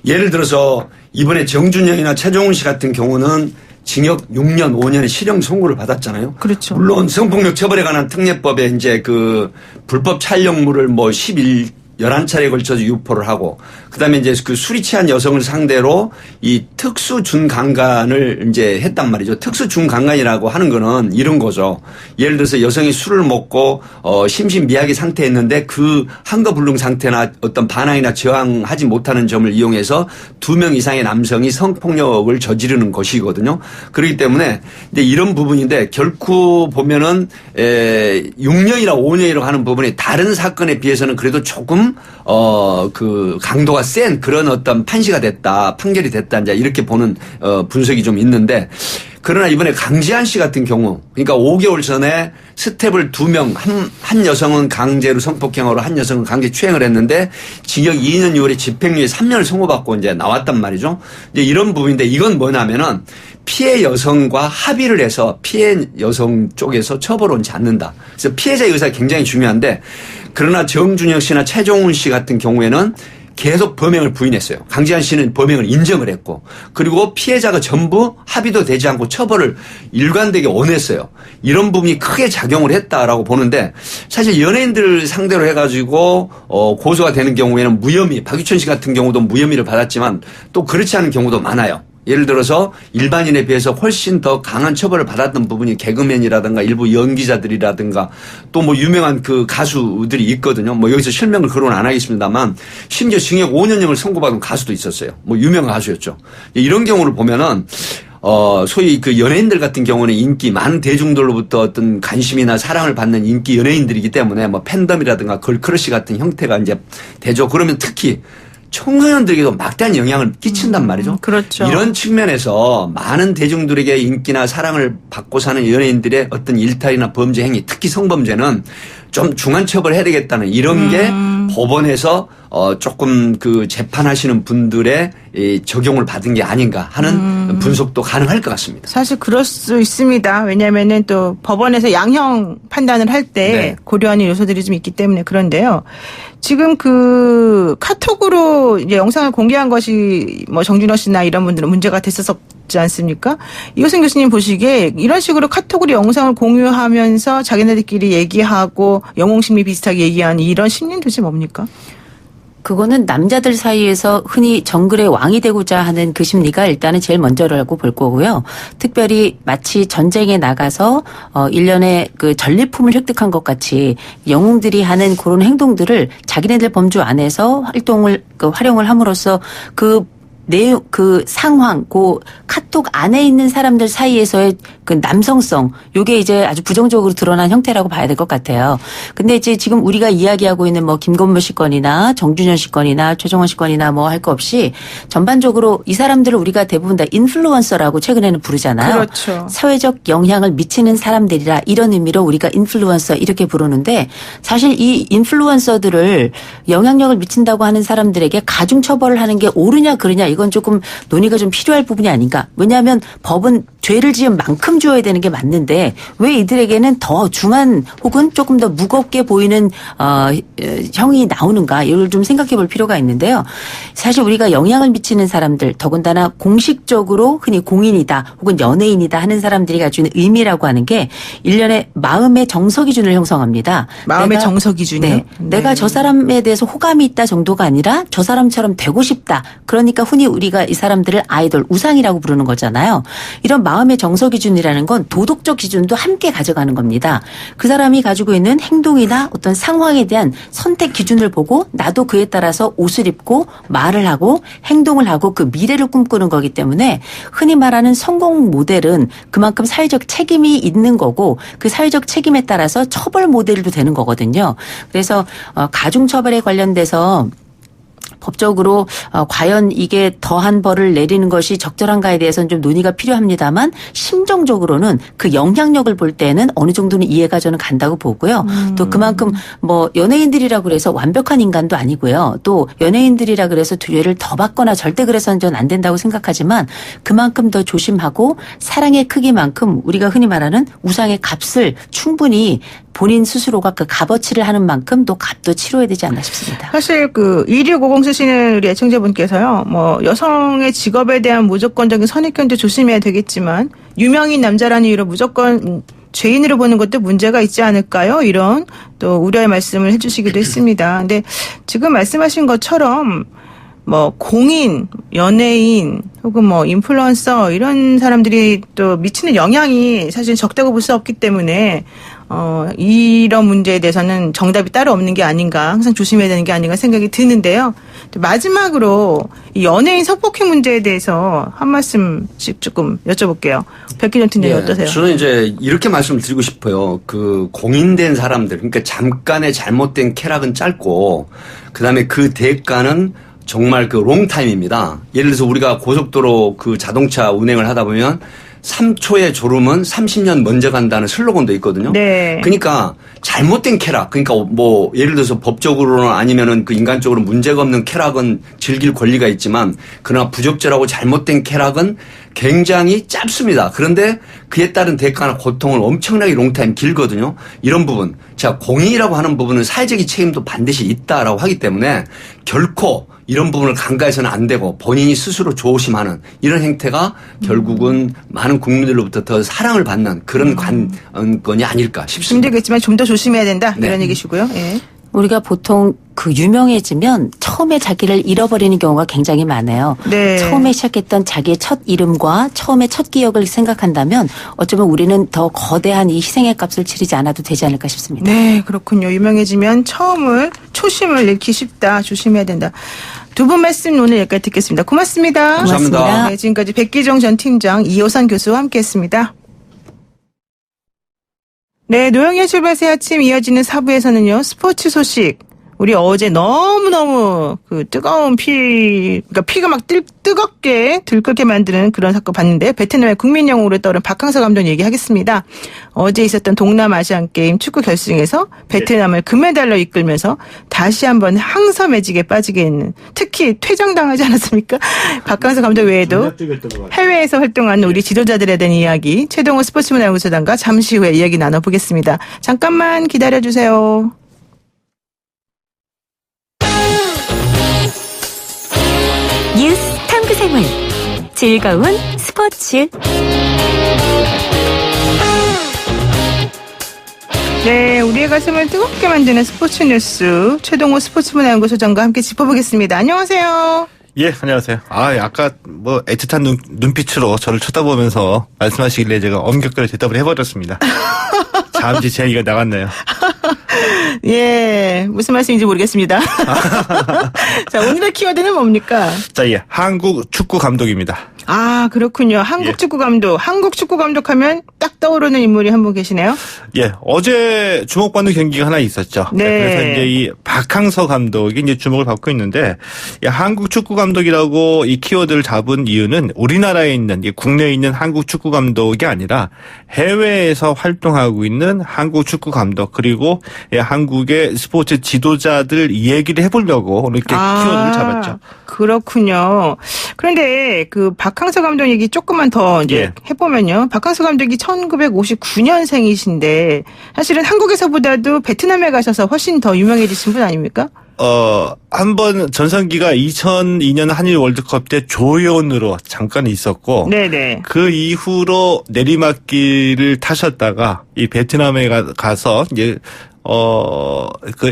예를 들어서 이번에 정준영이나 최종훈 씨 같은 경우는 징역 6년, 5년의 실형 선고를 받았잖아요. 그렇죠. 물론 성폭력 처벌에 관한 특례법에 이제 그 불법 촬영물을 뭐 11차례에 걸쳐서 유포를 하고 그다음에 이제 그 술이 취한 여성을 상대로 이 특수 준강간을 이제 했단 말이죠. 특수 준강간이라고 하는 거는 이런 거죠. 예를 들어서 여성이 술을 먹고 심신미약의 상태였는데 그 한거불능 상태나 어떤 반항이나 저항하지 못하는 점을 이용해서 2명 이상의 남성이 성폭력을 저지르는 것이거든요. 그렇기 때문에 이제 이런 부분인데 결코 보면은 6년이나 5년이라고 하는 부분이 다른 사건에 비해서는 그래도 조금 그 강도가 센 그런 어떤 판시가 됐다, 판결이 됐다, 이제 이렇게 보는 분석이 좀 있는데 그러나 이번에 강지한 씨 같은 경우 그러니까 5개월 전에 스텝을 2명 한 여성은 강제로 성폭행으로 한 여성은 강제 추행을 했는데 징역 2년 6월에 집행유예 3년을 선고받고 이제 나왔단 말이죠. 이제 이런 부분인데 이건 뭐냐면은 피해 여성과 합의를 해서 피해 여성 쪽에서 처벌을 하지 않는다. 그래서 피해자의 의사가 굉장히 중요한데 그러나 정준영 씨나 최종훈 씨 같은 경우에는 계속 범행을 부인했어요. 강지한 씨는 범행을 인정을 했고 그리고 피해자가 전부 합의도 되지 않고 처벌을 일관되게 원했어요. 이런 부분이 크게 작용을 했다라고 보는데 사실 연예인들 상대로 해가지고 고소가 되는 경우에는 무혐의, 박유천 씨 같은 경우도 무혐의를 받았지만 또 그렇지 않은 경우도 많아요. 예를 들어서 일반인에 비해서 훨씬 더 강한 처벌을 받았던 부분이 개그맨이라든가 일부 연기자들이라든가 또 뭐 유명한 그 가수들이 있거든요. 뭐 여기서 실명을 거론 안 하겠습니다만 심지어 징역 5년형을 선고받은 가수도 있었어요. 뭐 유명한 가수였죠. 이런 경우를 보면은 소위 그 연예인들 같은 경우는 인기 많은 대중들로부터 어떤 관심이나 사랑을 받는 인기 연예인들이기 때문에 뭐 팬덤이라든가 걸크러쉬 같은 형태가 이제 되죠. 그러면 특히 청소년들에게도 막대한 영향을 끼친단 말이죠. 그렇죠. 이런 측면에서 많은 대중들에게 인기나 사랑을 받고 사는 연예인들의 어떤 일탈이나 범죄 행위, 특히 성범죄는 좀 중한 처벌해야 되겠다는 이런 게 법원에서 조금 그 재판하시는 분들의 이 적용을 받은 게 아닌가 하는 분석도 가능할 것 같습니다. 사실 그럴 수 있습니다. 왜냐하면은 또 법원에서 양형 판단을 할 때 네. 고려하는 요소들이 좀 있기 때문에 그런데요. 지금 그 카톡으로 이제 영상을 공개한 것이 뭐 정준호 씨나 이런 분들은 문제가 됐었지 않습니까? 이호선 교수님 보시기에 이런 식으로 카톡으로 영상을 공유하면서 자기네들끼리 얘기하고 영웅심리 비슷하게 얘기하는 이런 심리는 도대체 뭡니까? 그거는 남자들 사이에서 흔히 정글의 왕이 되고자 하는 그 심리가 일단은 제일 먼저라고 볼 거고요. 특별히 마치 전쟁에 나가서 1년에 그 전리품을 획득한 것 같이 영웅들이 하는 그런 행동들을 자기네들 범주 안에서 활용을 함으로써 그 상황, 그 카톡 안에 있는 사람들 사이에서의 그 남성성, 요게 이제 아주 부정적으로 드러난 형태라고 봐야 될 것 같아요. 근데 이제 지금 우리가 이야기하고 있는 뭐 김건모 씨 건이나 정준현 씨 건이나 최정원 씨 건이나 뭐 할 거 없이 전반적으로 이 사람들을 우리가 대부분 다 인플루언서라고 최근에는 부르잖아요. 그렇죠. 사회적 영향을 미치는 사람들이라 이런 의미로 우리가 인플루언서 이렇게 부르는데 사실 이 인플루언서들을 영향력을 미친다고 하는 사람들에게 가중처벌을 하는 게 옳으냐 그르냐 이건 조금 논의가 좀 필요할 부분이 아닌가. 왜냐하면 법은 죄를 지은 만큼 주어야 되는 게 맞는데 왜 이들에게는 더 중한 혹은 조금 더 무겁게 보이는 형이 나오는가 이걸 좀 생각해 볼 필요가 있는데요. 사실 우리가 영향을 미치는 사람들 더군다나 공식적으로 흔히 공인이다 혹은 연예인이다 하는 사람들이 가지고 있는 의미라고 하는 게 일련의 마음의 정서 기준을 형성합니다. 마음의 정서 기준이요? 네. 내가 저 사람에 대해서 호감이 있다 정도가 아니라 저 사람처럼 되고 싶다. 그러니까 흔히 우리가 이 사람들을 아이돌, 우상이라고 부르는 거잖아요. 이런 마음의 정서 기준이라는 건 도덕적 기준도 함께 가져가는 겁니다. 그 사람이 가지고 있는 행동이나 어떤 상황에 대한 선택 기준을 보고 나도 그에 따라서 옷을 입고 말을 하고 행동을 하고 그 미래를 꿈꾸는 거기 때문에 흔히 말하는 성공 모델은 그만큼 사회적 책임이 있는 거고 그 사회적 책임에 따라서 처벌 모델도 되는 거거든요. 그래서 가중처벌에 관련돼서 법적으로 과연 이게 더한 벌을 내리는 것이 적절한가에 대해서는 좀 논의가 필요합니다만 심정적으로는 그 영향력을 볼 때는 어느 정도는 이해가 저는 간다고 보고요. 또 그만큼 뭐 연예인들이라고 그래서 완벽한 인간도 아니고요. 또 연예인들이라 그래서 죄를 더 받거나 절대 그래서는 전 안 된다고 생각하지만 그만큼 더 조심하고 사랑의 크기만큼 우리가 흔히 말하는 우상의 값을 충분히 본인 스스로가 그 값어치를 하는 만큼 또 값도 치러야 되지 않나 싶습니다. 사실 그 2650 쓰시는 우리 애청자분께서요. 뭐 여성의 직업에 대한 무조건적인 선입견도 조심해야 되겠지만 유명인 남자라는 이유로 무조건 죄인으로 보는 것도 문제가 있지 않을까요? 이런 또 우려의 말씀을 해주시기도 했습니다. 근데 지금 말씀하신 것처럼 뭐 공인, 연예인 혹은 뭐 인플루언서 이런 사람들이 또 미치는 영향이 사실 적다고 볼 수 없기 때문에 이런 문제에 대해서는 정답이 따로 없는 게 아닌가, 항상 조심해야 되는 게 아닌가 생각이 드는데요. 마지막으로 이 연예인 성폭행 문제에 대해서 한 말씀씩 조금 여쭤볼게요. 백기정 팀장님 어떠세요? 저는 이제 이렇게 말씀드리고 싶어요. 그 공인된 사람들, 그러니까 잠깐의 잘못된 쾌락은 짧고, 그 다음에 그 대가는 정말 그 롱타임입니다. 예를 들어서 우리가 고속도로 그 자동차 운행을 하다 보면 3초의 졸음은 30년 먼저 간다는 슬로건도 있거든요. 네. 그러니까 잘못된 쾌락, 그러니까 뭐 예를 들어서 법적으로는 아니면은 그 인간적으로 문제가 없는 쾌락은 즐길 권리가 있지만 그러나 부적절하고 잘못된 쾌락은 굉장히 짧습니다. 그런데 그에 따른 대가나 고통은 엄청나게 롱타임 길거든요. 이런 부분. 자, 공익이라고 하는 부분은 사회적인 책임도 반드시 있다라고 하기 때문에 결코 이런 부분을 간과해서는 안 되고 본인이 스스로 조심하는 이런 행태가 결국은 많은 국민들로부터 더 사랑을 받는 그런 관건이 아닐까 싶습니다. 힘들겠지만 좀 더 조심해야 된다. 네. 이런 얘기시고요. 예. 우리가 보통 그 유명해지면 처음에 자기를 잃어버리는 경우가 굉장히 많아요. 네. 처음에 시작했던 자기의 첫 이름과 처음에 첫 기억을 생각한다면 어쩌면 우리는 더 거대한 이 희생의 값을 치르지 않아도 되지 않을까 싶습니다. 네, 그렇군요. 유명해지면 초심을 잃기 쉽다. 조심해야 된다. 두 분 말씀 오늘 여기까지 듣겠습니다. 고맙습니다. 감사합니다. 네, 지금까지 백기정 전 팀장, 이호선 교수와 함께했습니다. 네, 노영의 출발 새 아침 이어지는 4부에서는요. 스포츠 소식 우리 어제 너무너무 그 뜨거운 그러니까 피가 막 뜨겁게 들끓게 만드는 그런 사건 봤는데 베트남의 국민 영웅으로 떠오른 박항서 감독 얘기하겠습니다. 어제 있었던 동남아시안 게임 축구 결승에서 베트남을 금메달로 이끌면서 다시 한번 항서 매직에 빠지게 했는 특히 퇴장당하지 않았습니까? 박항서 감독 외에도 해외에서 활동하는 우리 지도자들에 대한 이야기 최동호 스포츠문화연구소장과 잠시 후에 이야기 나눠보겠습니다. 잠깐만 기다려주세요. 뉴스 탐구생활 즐거운 스포츠 네, 우리의 가슴을 뜨겁게 만드는 스포츠 뉴스 최동호 스포츠문화연구소장과 함께 짚어보겠습니다. 안녕하세요. 예, 안녕하세요. 아까 애틋한 눈빛으로 저를 쳐다보면서 말씀하시길래 제가 엄격하게 대답을 해버렸습니다. 잠시 제 얘기가 나갔네요. 예, 무슨 말씀인지 모르겠습니다. 자, 오늘의 키워드는 뭡니까? 자, 예, 한국 축구 감독입니다. 아, 그렇군요. 한국 축구 감독. 한국 축구 감독하면 딱 떠오르는 인물이 한 분 계시네요. 예, 어제 주목받는 경기가 하나 있었죠. 네. 그래서 이제 이 박항서 감독이 이제 주목을 받고 있는데, 이 한국 축구 감독이라고 이 키워드를 잡은 이유는 우리나라에 있는, 국내에 있는 한국 축구 감독이 아니라 해외에서 활동하고 있는 한국 축구 감독, 그리고 한국의 스포츠 지도자들 얘기를 해보려고 이렇게 키워드를 잡았죠. 그렇군요. 그런데 그 박항서 감독 얘기 조금만 더 이제 해보면요. 박항서 감독이 1959년생이신데 사실은 한국에서보다도 베트남에 가셔서 훨씬 더 유명해지신 분 아닙니까? 한번 전성기가 2002년 한일 월드컵 때 조연으로 잠깐 있었고, 네네. 그 이후로 내리막길을 타셨다가 이 베트남에 가서 이제 그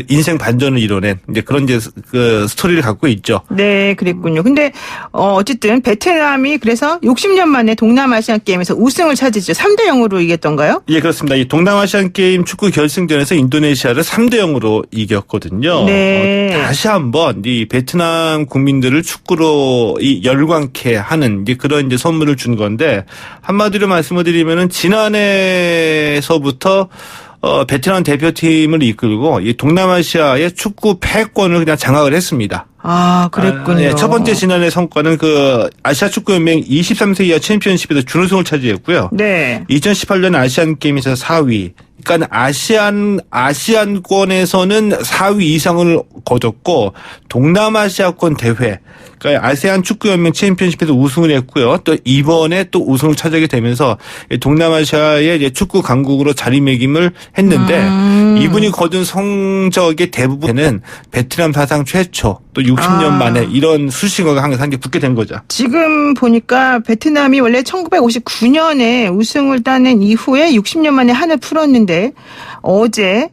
인생 반전을 이뤄낸 이제 그런 그 스토리를 갖고 있죠. 네, 그랬군요. 근데 어쨌든 베트남이 그래서 60년 만에 동남아시안 게임에서 우승을 차지했죠. 3대 0으로 이겼던가요? 예, 그렇습니다. 이 동남아시안 게임 축구 결승전에서 인도네시아를 3대 0으로 이겼거든요. 네. 다시 한번 이 베트남 국민들을 축구로 이 열광케 하는 이제 그런 이제 선물을 준 건데 한마디로 말씀을 드리면은 지난해서부터 베트남 대표팀을 이끌고 이 동남아시아의 축구 패권을 그냥 장악을 했습니다. 아, 그랬군요. 첫 번째 지난해 성과는 그 아시아 축구 연맹 23세 이하 챔피언십에서 준우승을 차지했고요. 네. 2018년 아시안 게임에서 4위. 그러니까 아시안권에서는 4위 이상을 거뒀고 동남아시아권 대회, 그러니까 아세안 축구연맹 챔피언십에서 우승을 했고요. 또 이번에 또 우승을 차지하게 되면서 동남아시아의 이제 축구 강국으로 자리매김을 했는데 이분이 거둔 성적의 대부분은 베트남 사상 최초 또 60년 만에 이런 수식어가 항상 붙게 된 거죠. 지금 보니까 베트남이 원래 1959년에 우승을 따낸 이후에 60년 만에 한을 풀었는데 어제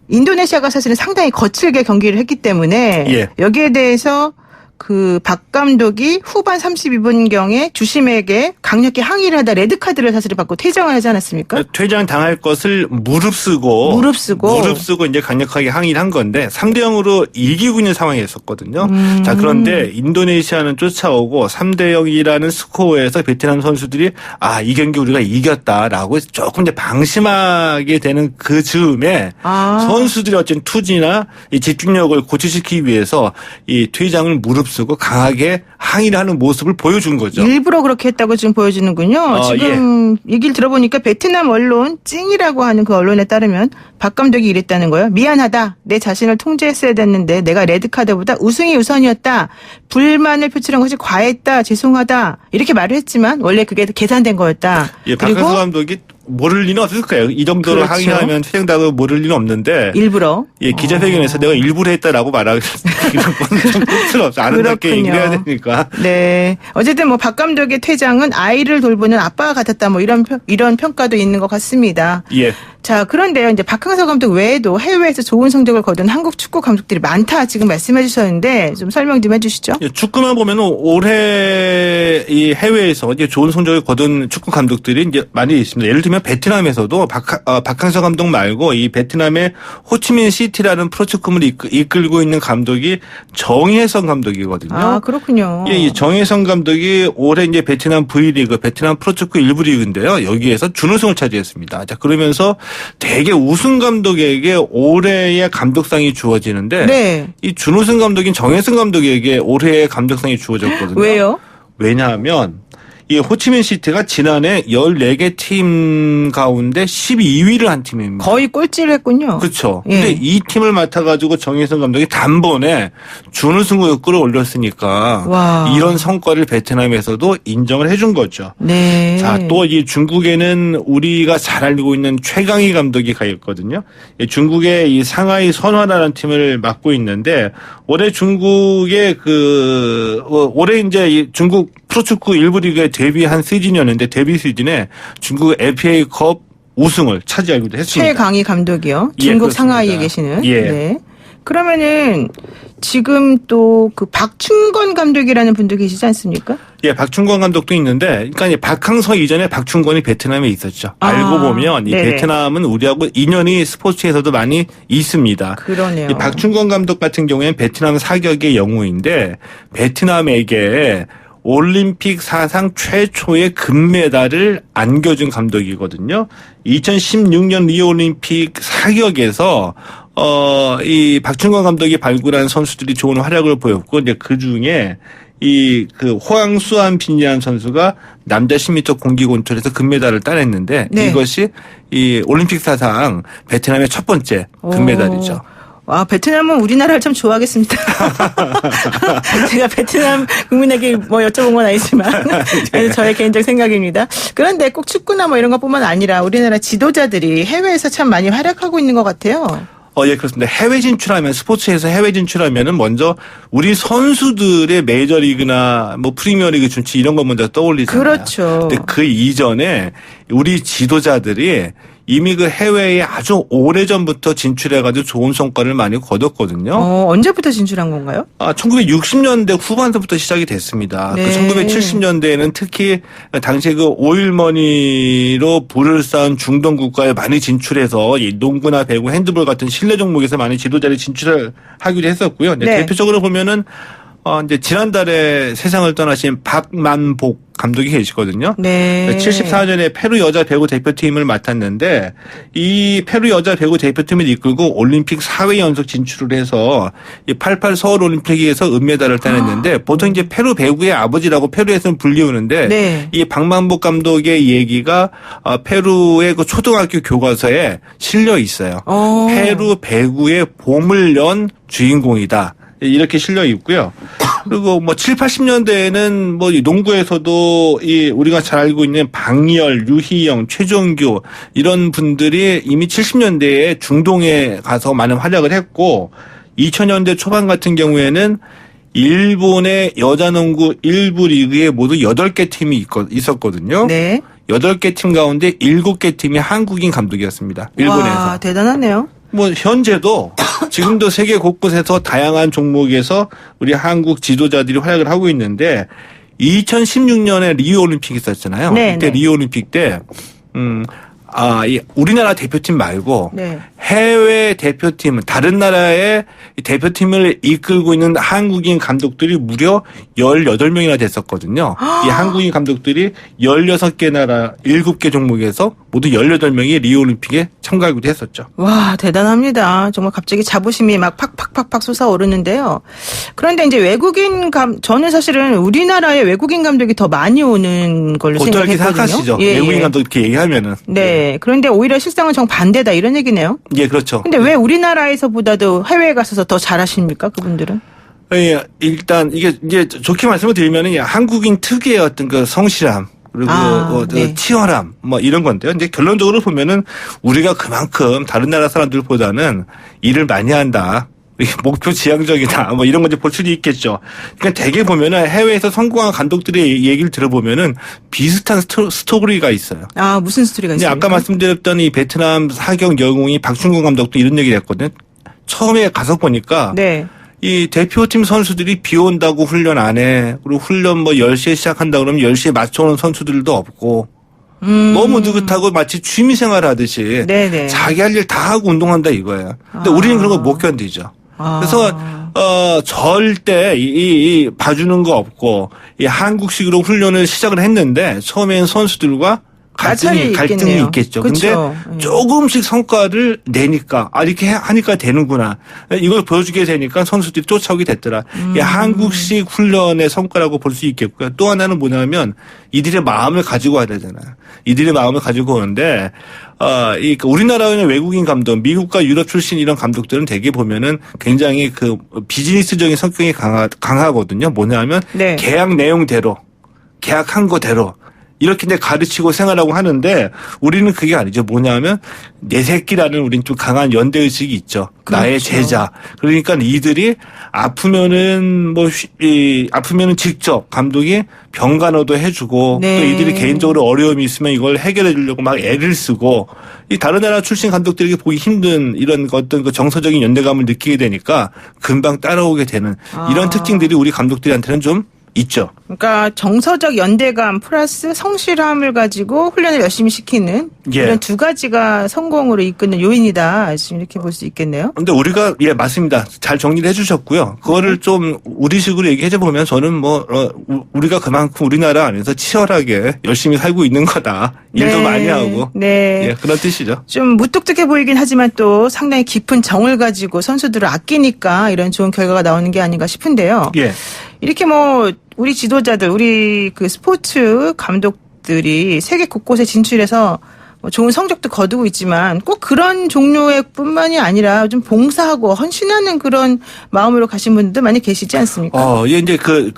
인도네시아가 사실은 상당히 거칠게 경기를 했기 때문에 여기에 대해서 그 박 감독이 후반 32분경에 주심에게 강력히 항의를 하다 레드카드를 사실 받고 퇴장을 하지 않았습니까? 퇴장 당할 것을 무릅쓰고 이제 강력하게 항의를 한 건데 3대 0으로 이기고 있는 상황이었었거든요. 자, 그런데 인도네시아는 쫓아오고 3대 0이라는 스코어에서 베트남 선수들이 이 경기 우리가 이겼다라고 조금 이제 방심하게 되는 그 즈음에 선수들이 어쩐 투지나 이 집중력을 고취시키기 위해서 이 퇴장을 무릅쓰고 강하게 항의를 하는 모습을 보여준 거죠. 일부러 그렇게 했다고 지금 보여지는군요. 지금 얘기를 들어보니까 베트남 언론 찡이라고 하는 그 언론에 따르면 박 감독이 이랬다는 거예요. 미안하다. 내 자신을 통제했어야 됐는데 내가 레드카드보다 우승이 우선이었다. 불만을 표출한 것이 과했다. 죄송하다. 이렇게 말을 했지만 원래 그게 계산된 거였다. 박항서 감독이 모를 리는 없을 거예요. 이 정도로 항의하면 퇴장당하고 모를 리는 없는데 일부러 기자회견에서 내가 일부러 했다라고 말하기 이런 건 좀 끔찍없어. 아름답게 얘기를 해야 되니까. 네. 어쨌든 뭐 박 감독의 퇴장은 아이를 돌보는 아빠가 같았다. 뭐 이런 평가도 있는 것 같습니다. 예. 자, 그런데요. 이제 박항서 감독 외에도 해외에서 좋은 성적을 거둔 한국 축구 감독들이 많다. 지금 말씀해 주셨는데 좀 설명 좀 해 주시죠. 축구만 보면은 올해 이 해외에서 이제 좋은 성적을 거둔 축구 감독들이 이제 많이 있습니다. 예를 들면 보시면 베트남에서도 박항서 감독 말고 이 베트남의 호치민 시티라는 프로축구를 이끌고 있는 감독이 정혜성 감독이거든요. 아, 그렇군요. 예, 이 정혜성 감독이 올해 이제 베트남 V리그, 베트남 프로축구 1부 리그인데요. 여기에서 준우승을 차지했습니다. 자, 그러면서 대개 우승 감독에게 올해의 감독상이 주어지는데 네. 이 준우승 감독인 정혜성 감독에게 올해의 감독상이 주어졌거든요. 왜요? 왜냐하면 이 호치민 시티가 지난해 14개 팀 가운데 12위를 한 팀입니다. 거의 꼴찌를 했군요. 그렇죠. 예. 근데 이 팀을 맡아가지고 정혜성 감독이 단번에 준우승으로 끌어올렸으니까 와. 이런 성과를 베트남에서도 인정을 해준 거죠. 네. 자, 또 이 중국에는 우리가 잘 알고 있는 최강희 감독이 가 있거든요. 중국의 이 상하이 선화라는 팀을 맡고 있는데 올해 중국의 올해 이제 이 중국 프로축구 1부 리그에 데뷔한 시즌이었는데 데뷔 시즌에 중국 FA컵 우승을 차지하기도 했습니다. 최강희 감독이요. 예, 중국 그렇습니다. 상하이에 계시는. 예. 네. 그러면은 지금 또 그 박충건 감독이라는 분도 계시지 않습니까? 예, 박충건 감독도 있는데, 그러니까 이 박항서 이전에 박충건이 베트남에 있었죠. 아, 알고 보면 이 네네. 베트남은 우리하고 인연이 스포츠에서도 많이 있습니다. 그러네요. 이 박충건 감독 같은 경우에는 베트남 사격의 영웅인데 베트남에게 올림픽 사상 최초의 금메달을 안겨준 감독이거든요. 2016년 리오 올림픽 사격에서 이 박충건 감독이 발굴한 선수들이 좋은 활약을 보였고, 이제 그 중에 호항수안 빈이라는 선수가 남자 10m 공기곤철에서 금메달을 따냈는데, 네. 이것이 이 올림픽 사상 베트남의 첫 번째 금메달이죠. 와, 베트남은 우리나라를 참 좋아하겠습니다. 제가 베트남 국민에게 뭐 여쭤본 건 아니지만 저의 개인적 생각입니다. 그런데 꼭 축구나 뭐 이런 것뿐만 아니라 우리나라 지도자들이 해외에서 참 많이 활약하고 있는 것 같아요. 예, 그렇습니다. 해외 진출하면, 스포츠에서 해외 진출하면은 먼저 우리 선수들의 메이저리그나 뭐 프리미어리그 진출 이런 거 먼저 떠올리잖아요. 그렇죠. 근데 그 이전에 우리 지도자들이 이미 그 해외에 아주 오래전부터 진출해가지고 좋은 성과를 많이 거뒀거든요. 언제부터 진출한 건가요? 1960년대 후반부터 시작이 됐습니다. 네. 그 1970년대에는 특히 당시에 그 오일머니로 부를 쌓은 중동 국가에 많이 진출해서 이 농구나 배구, 핸드볼 같은 실내 종목에서 많이 지도자를 진출을 하기도 했었고요. 네. 대표적으로 보면은 이제 지난달에 세상을 떠나신 박만복 감독이 계시거든요. 네. 74년에 페루 여자 배구 대표팀을 맡았는데 이 페루 여자 배구 대표팀을 이끌고 올림픽 4회 연속 진출을 해서 이 88 서울 올림픽에서 은메달을 따냈는데 보통 이제 페루 배구의 아버지라고 페루에서는 불리우는데 네. 이 박만복 감독의 얘기가 페루의 그 초등학교 교과서에 실려 있어요. 페루 배구의 봄을 연 주인공이다. 이렇게 실려 있고요. 그리고 뭐 7, 80년대에는 뭐 농구에서도 우리가 잘 알고 있는 방열, 유희영, 최종규 이런 분들이 이미 70년대에 중동에 가서 많은 활약을 했고 2000년대 초반 같은 경우에는 일본의 여자농구 1부 리그에 모두 8개 팀이 있었거든요. 네. 8개 팀 가운데 7개 팀이 한국인 감독이었습니다. 일본에서. 와, 대단하네요. 뭐 현재도 지금도 세계 곳곳에서 다양한 종목에서 우리 한국 지도자들이 활약을 하고 있는데 2016년에 리우 올림픽이 있었잖아요. 네, 그때 네. 리우 올림픽 때 이 우리나라 대표팀 말고 네. 해외 대표팀, 다른 나라의 대표팀을 이끌고 있는 한국인 감독들이 무려 18명이나 됐었거든요. 이 한국인 감독들이 16개 나라 7개 종목에서 모두 18명이 리우 올림픽에 참가하기도 했었죠. 와, 대단합니다. 정말 갑자기 자부심이 막 팍팍팍팍 솟아오르는데요. 그런데 이제 저는 사실은 우리나라의 외국인 감독이 더 많이 오는 걸로 보통 이렇게 생각했거든요. 생각하시죠. 예, 외국인 예. 감독 이렇게 얘기하면은. 네. 그런데 오히려 실상은 정반대다 이런 얘기네요. 예, 그렇죠. 근데 왜 우리나라에서보다도 해외에 가셔서 더 잘하십니까, 그분들은? 예, 일단 이게 이제 좋게 말씀을 드리면은 한국인 특유의 어떤 그 성실함 그리고 네. 치열함 뭐 이런 건데요. 이제 결론적으로 보면은 우리가 그만큼 다른 나라 사람들보다는 일을 많이 한다. 목표 지향적이다. 뭐 이런 건지 볼 수도 있겠죠. 그러니까 대개 보면은 해외에서 성공한 감독들의 얘기를 들어보면은 비슷한 스토리가 있어요. 아, 무슨 스토리가 이제 있습니까? 아까 말씀드렸던 이 베트남 사격 영웅이 박충건 감독도 이런 얘기를 했거든요. 처음에 가서 보니까 네. 이 대표팀 선수들이 비 온다고 훈련 안 해. 그리고 훈련 뭐 10시에 시작한다 그러면 10시에 맞춰오는 선수들도 없고 너무 느긋하고 마치 취미생활 하듯이 네네. 자기 할 일 다 하고 운동한다 이거예요. 근데 우리는 그런 거 못 견디죠. 그래서 절대 이 봐주는 거 없고 이 한국식으로 훈련을 시작을 했는데 처음엔 선수들과 갈등이 있겠죠. 그쵸. 근데 조금씩 성과를 내니까 이렇게 하니까 되는구나. 이걸 보여주게 되니까 선수들이 쫓아오게 됐더라. 이 한국식 훈련의 성과라고 볼 수 있겠고요. 또 하나는 뭐냐면 이들의 마음을 가지고 와야 되잖아요. 이들의 마음을 가지고 오는데 우리나라의 외국인 감독, 미국과 유럽 출신 이런 감독들은 대개 보면은 굉장히 그 비즈니스적인 성격이 강하거든요. 뭐냐면 네. 계약 내용대로, 계약한 거대로 이렇게 이제 가르치고 생활하고 하는데 우리는 그게 아니죠. 뭐냐면 내 새끼라는 우리는 좀 강한 연대의식이 있죠. 그렇죠. 나의 제자. 그러니까 이들이 아프면은 아프면은 직접 감독이 병간호도 해주고 네. 또 이들이 개인적으로 어려움이 있으면 이걸 해결해 주려고 막 애를 쓰고 이 다른 나라 출신 감독들에게 보기 힘든 이런 어떤 그 정서적인 연대감을 느끼게 되니까 금방 따라오게 되는 이런 특징들이 우리 감독들한테는 좀 있죠. 그러니까 정서적 연대감 플러스 성실함을 가지고 훈련을 열심히 시키는 이런 두 가지가 성공으로 이끄는 요인이다. 지금 이렇게 볼 수 있겠네요. 근데 우리가 맞습니다. 잘 정리를 해주셨고요. 그거를 좀 우리식으로 얘기해 보면 저는 우리가 그만큼 우리나라 안에서 치열하게 열심히 살고 있는 거다. 일도 많이 하고 그런 뜻이죠. 좀 무뚝뚝해 보이긴 하지만 또 상당히 깊은 정을 가지고 선수들을 아끼니까 이런 좋은 결과가 나오는 게 아닌가 싶은데요. 이렇게 우리 지도자들, 우리 그 스포츠 감독들이 세계 곳곳에 진출해서 좋은 성적도 거두고 있지만 꼭 그런 종류의 뿐만이 아니라 좀 봉사하고 헌신하는 그런 마음으로 가신 분들도 많이 계시지 않습니까? 이제 그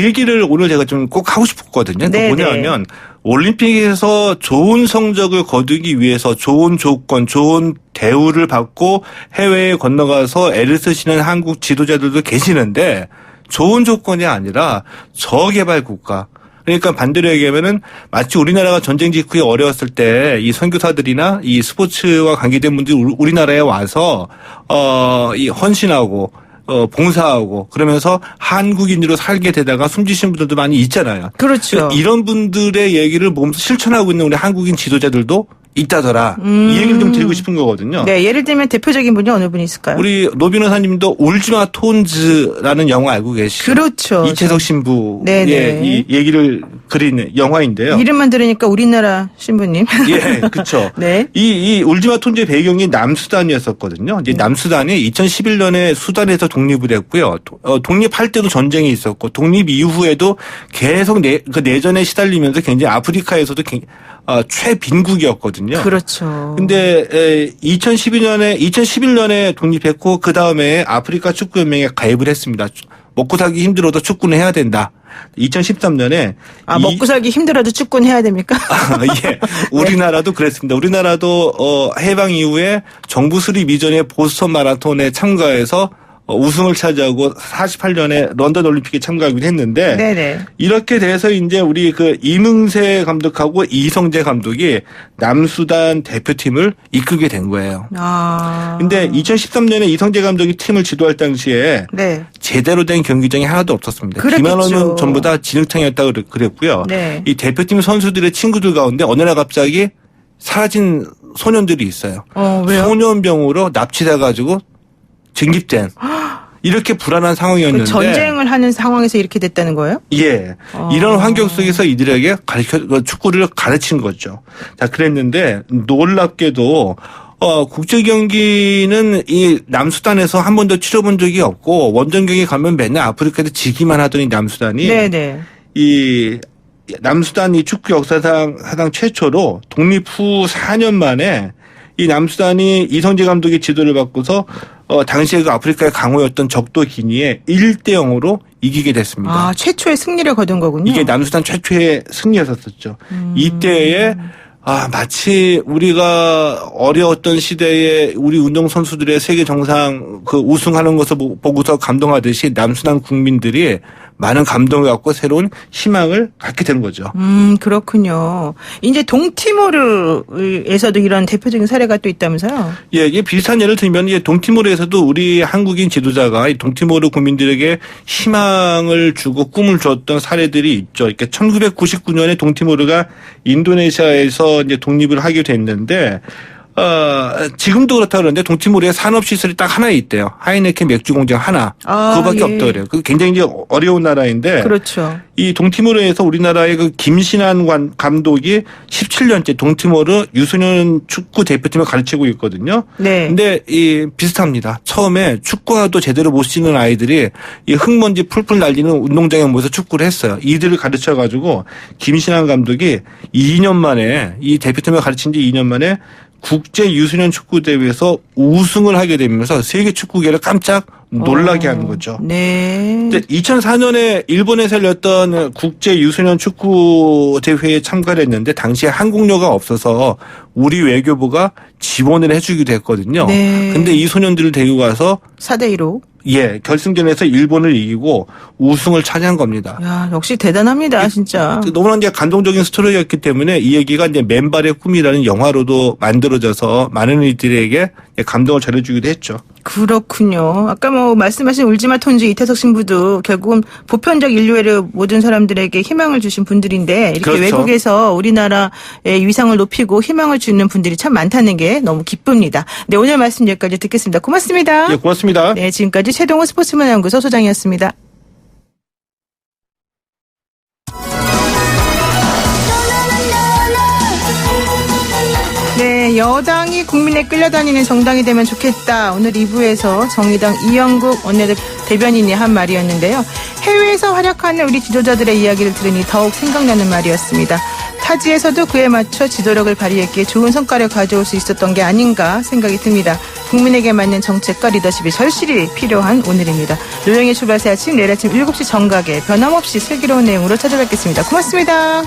얘기를 오늘 제가 좀 꼭 하고 싶었거든요. 뭐냐면 올림픽에서 좋은 성적을 거두기 위해서 좋은 조건, 좋은 대우를 받고 해외에 건너가서 애를 쓰시는 한국 지도자들도 계시는데 좋은 조건이 아니라 저개발 국가. 그러니까 반대로 얘기하면은 마치 우리나라가 전쟁 직후에 어려웠을 때 이 선교사들이나 이 스포츠와 관계된 분들이 우리나라에 와서 이 헌신하고 봉사하고 그러면서 한국인으로 살게 되다가 숨지신 분들도 많이 있잖아요. 그렇죠. 이런 분들의 얘기를 몸소 실천하고 있는 우리 한국인 지도자들도 있다더라. 이 얘기를 좀 드리고 싶은 거거든요. 네, 예를 들면 대표적인 분이 어느 분이 있을까요? 우리 노 변호사님도 울지마 톤즈라는 영화 알고 계시죠? 그렇죠. 이채석 신부의 이 얘기를 그린 영화인데요. 이름만 들으니까 우리나라 신부님. 그렇죠. 네. 이 울지마 톤즈의 배경이 남수단이었었거든요. 이제 남수단이 2011년에 수단에서 독립을 했고요. 독립할 때도 전쟁이 있었고 독립 이후에도 계속 그 내전에 시달리면서 굉장히 아프리카에서도 최빈국이었거든요. 그렇죠. 근데 2011년에 독립했고 그 다음에 아프리카 축구연맹에 가입을 했습니다. 먹고 살기 힘들어도 축구는 해야 된다. 2013년에 먹고 살기 힘들어도 축구는 해야 됩니까? 우리나라도 그랬습니다. 우리나라도 해방 이후에 정부 수립 이전에 보스턴 마라톤에 참가해서 우승을 차지하고 48년에 런던 올림픽에 참가하기도 했는데 이렇게 돼서 이제 우리 그 이능세 감독하고 이성재 감독이 남수단 대표팀을 이끌게 된 거예요. 근데 2013년에 이성재 감독이 팀을 지도할 당시에 제대로 된 경기장이 하나도 없었습니다. 김한원은 전부 다 진흙탕이었다고 그랬고요. 이 대표팀 선수들의 친구들 가운데 어느 날 갑자기 사라진 소년들이 있어요. 왜요? 소년병으로 납치돼가지고 징집된 이렇게 불안한 상황이었는데 전쟁을 하는 상황에서 이렇게 됐다는 거예요? 이런 환경 속에서 이들에게 축구를 가르친 거죠. 자, 그랬는데 놀랍게도 국제 경기는 이 남수단에서 한 번도 치러본 적이 없고 원정 경기 가면 맨날 아프리카에서 지기만 하더니 남수단이 이 남수단 이 축구 역사상 최초로 독립 후 4년 만에 이 남수단이 이성재 감독의 지도를 받고서 당시에 그 아프리카의 강호였던 적도 기니에 1대0으로 이기게 됐습니다. 최초의 승리를 거둔 거군요. 이게 남수단 최초의 승리였었죠. 이때에 마치 우리가 어려웠던 시대에 우리 운동선수들의 세계 정상 그 우승하는 것을 보고서 감동하듯이 남수단 국민들이 많은 감동을 갖고 새로운 희망을 갖게 되는 거죠. 그렇군요. 이제 동티모르에서도 이런 대표적인 사례가 또 있다면서요? 예, 이게 비슷한 예를 들면 동티모르에서도 우리 한국인 지도자가 이 동티모르 국민들에게 희망을 주고 꿈을 줬던 사례들이 있죠. 이렇게 1999년에 동티모르가 인도네시아에서 이제 독립을 하게 됐는데 지금도 그렇다 그러는데 동티모르에 산업시설이 딱 하나 있대요. 하이네켄 맥주 공장 하나. 그거밖에 없다 그래요. 그 굉장히 이제 어려운 나라인데. 그렇죠. 이 동티모르에서 우리나라의 그 김신한 감독이 17년째 동티모르 유소년 축구 대표팀을 가르치고 있거든요. 네. 근데 비슷합니다. 처음에 축구화도 제대로 못 신는 아이들이 이 흙먼지 풀풀 날리는 운동장에 모여서 축구를 했어요. 이들을 가르쳐 가지고 김신한 감독이 2년 만에 이 대표팀을 가르친 지 2년 만에 국제 유소년 축구 대회에서 우승을 하게 되면서 세계 축구계를 깜짝 놀라게 하는 거죠. 네. 2004년에 일본에서 열렸던 국제 유소년 축구 대회에 참가를 했는데 당시에 한국료가 없어서 우리 외교부가 지원을 해주기도 했거든요. 네. 근데 이 소년들을 데리고 가서 4대2로. 예, 결승전에서 일본을 이기고 우승을 차지한 겁니다. 야, 역시 대단합니다, 진짜. 너무나 이제 감동적인 스토리였기 때문에 이 얘기가 이제 맨발의 꿈이라는 영화로도 만들어져서 많은 이들에게 감동을 전해주기도 했죠. 그렇군요. 아까 말씀하신 울지마 톤즈 이태석 신부도 결국은 보편적 인류애를 모든 사람들에게 희망을 주신 분들인데 이렇게 그렇죠. 외국에서 우리나라의 위상을 높이고 희망을 주는 분들이 참 많다는 게 너무 기쁩니다. 네, 오늘 말씀 여기까지 듣겠습니다. 고맙습니다. 예, 고맙습니다. 네, 지금까지 최동호 스포츠문화연구소 소장이었습니다. 네, 여당이 국민에 끌려다니는 정당이 되면 좋겠다. 오늘 2부에서 정의당 이영국 원내대변인이 한 말이었는데요. 해외에서 활약하는 우리 지도자들의 이야기를 들으니 더욱 생각나는 말이었습니다. 타지에서도 그에 맞춰 지도력을 발휘했기에 좋은 성과를 가져올 수 있었던 게 아닌가 생각이 듭니다. 국민에게 맞는 정책과 리더십이 절실히 필요한 오늘입니다. 노영의 출발새 아침 내일 아침 7시 정각에 변함없이 슬기로운 내용으로 찾아뵙겠습니다. 고맙습니다.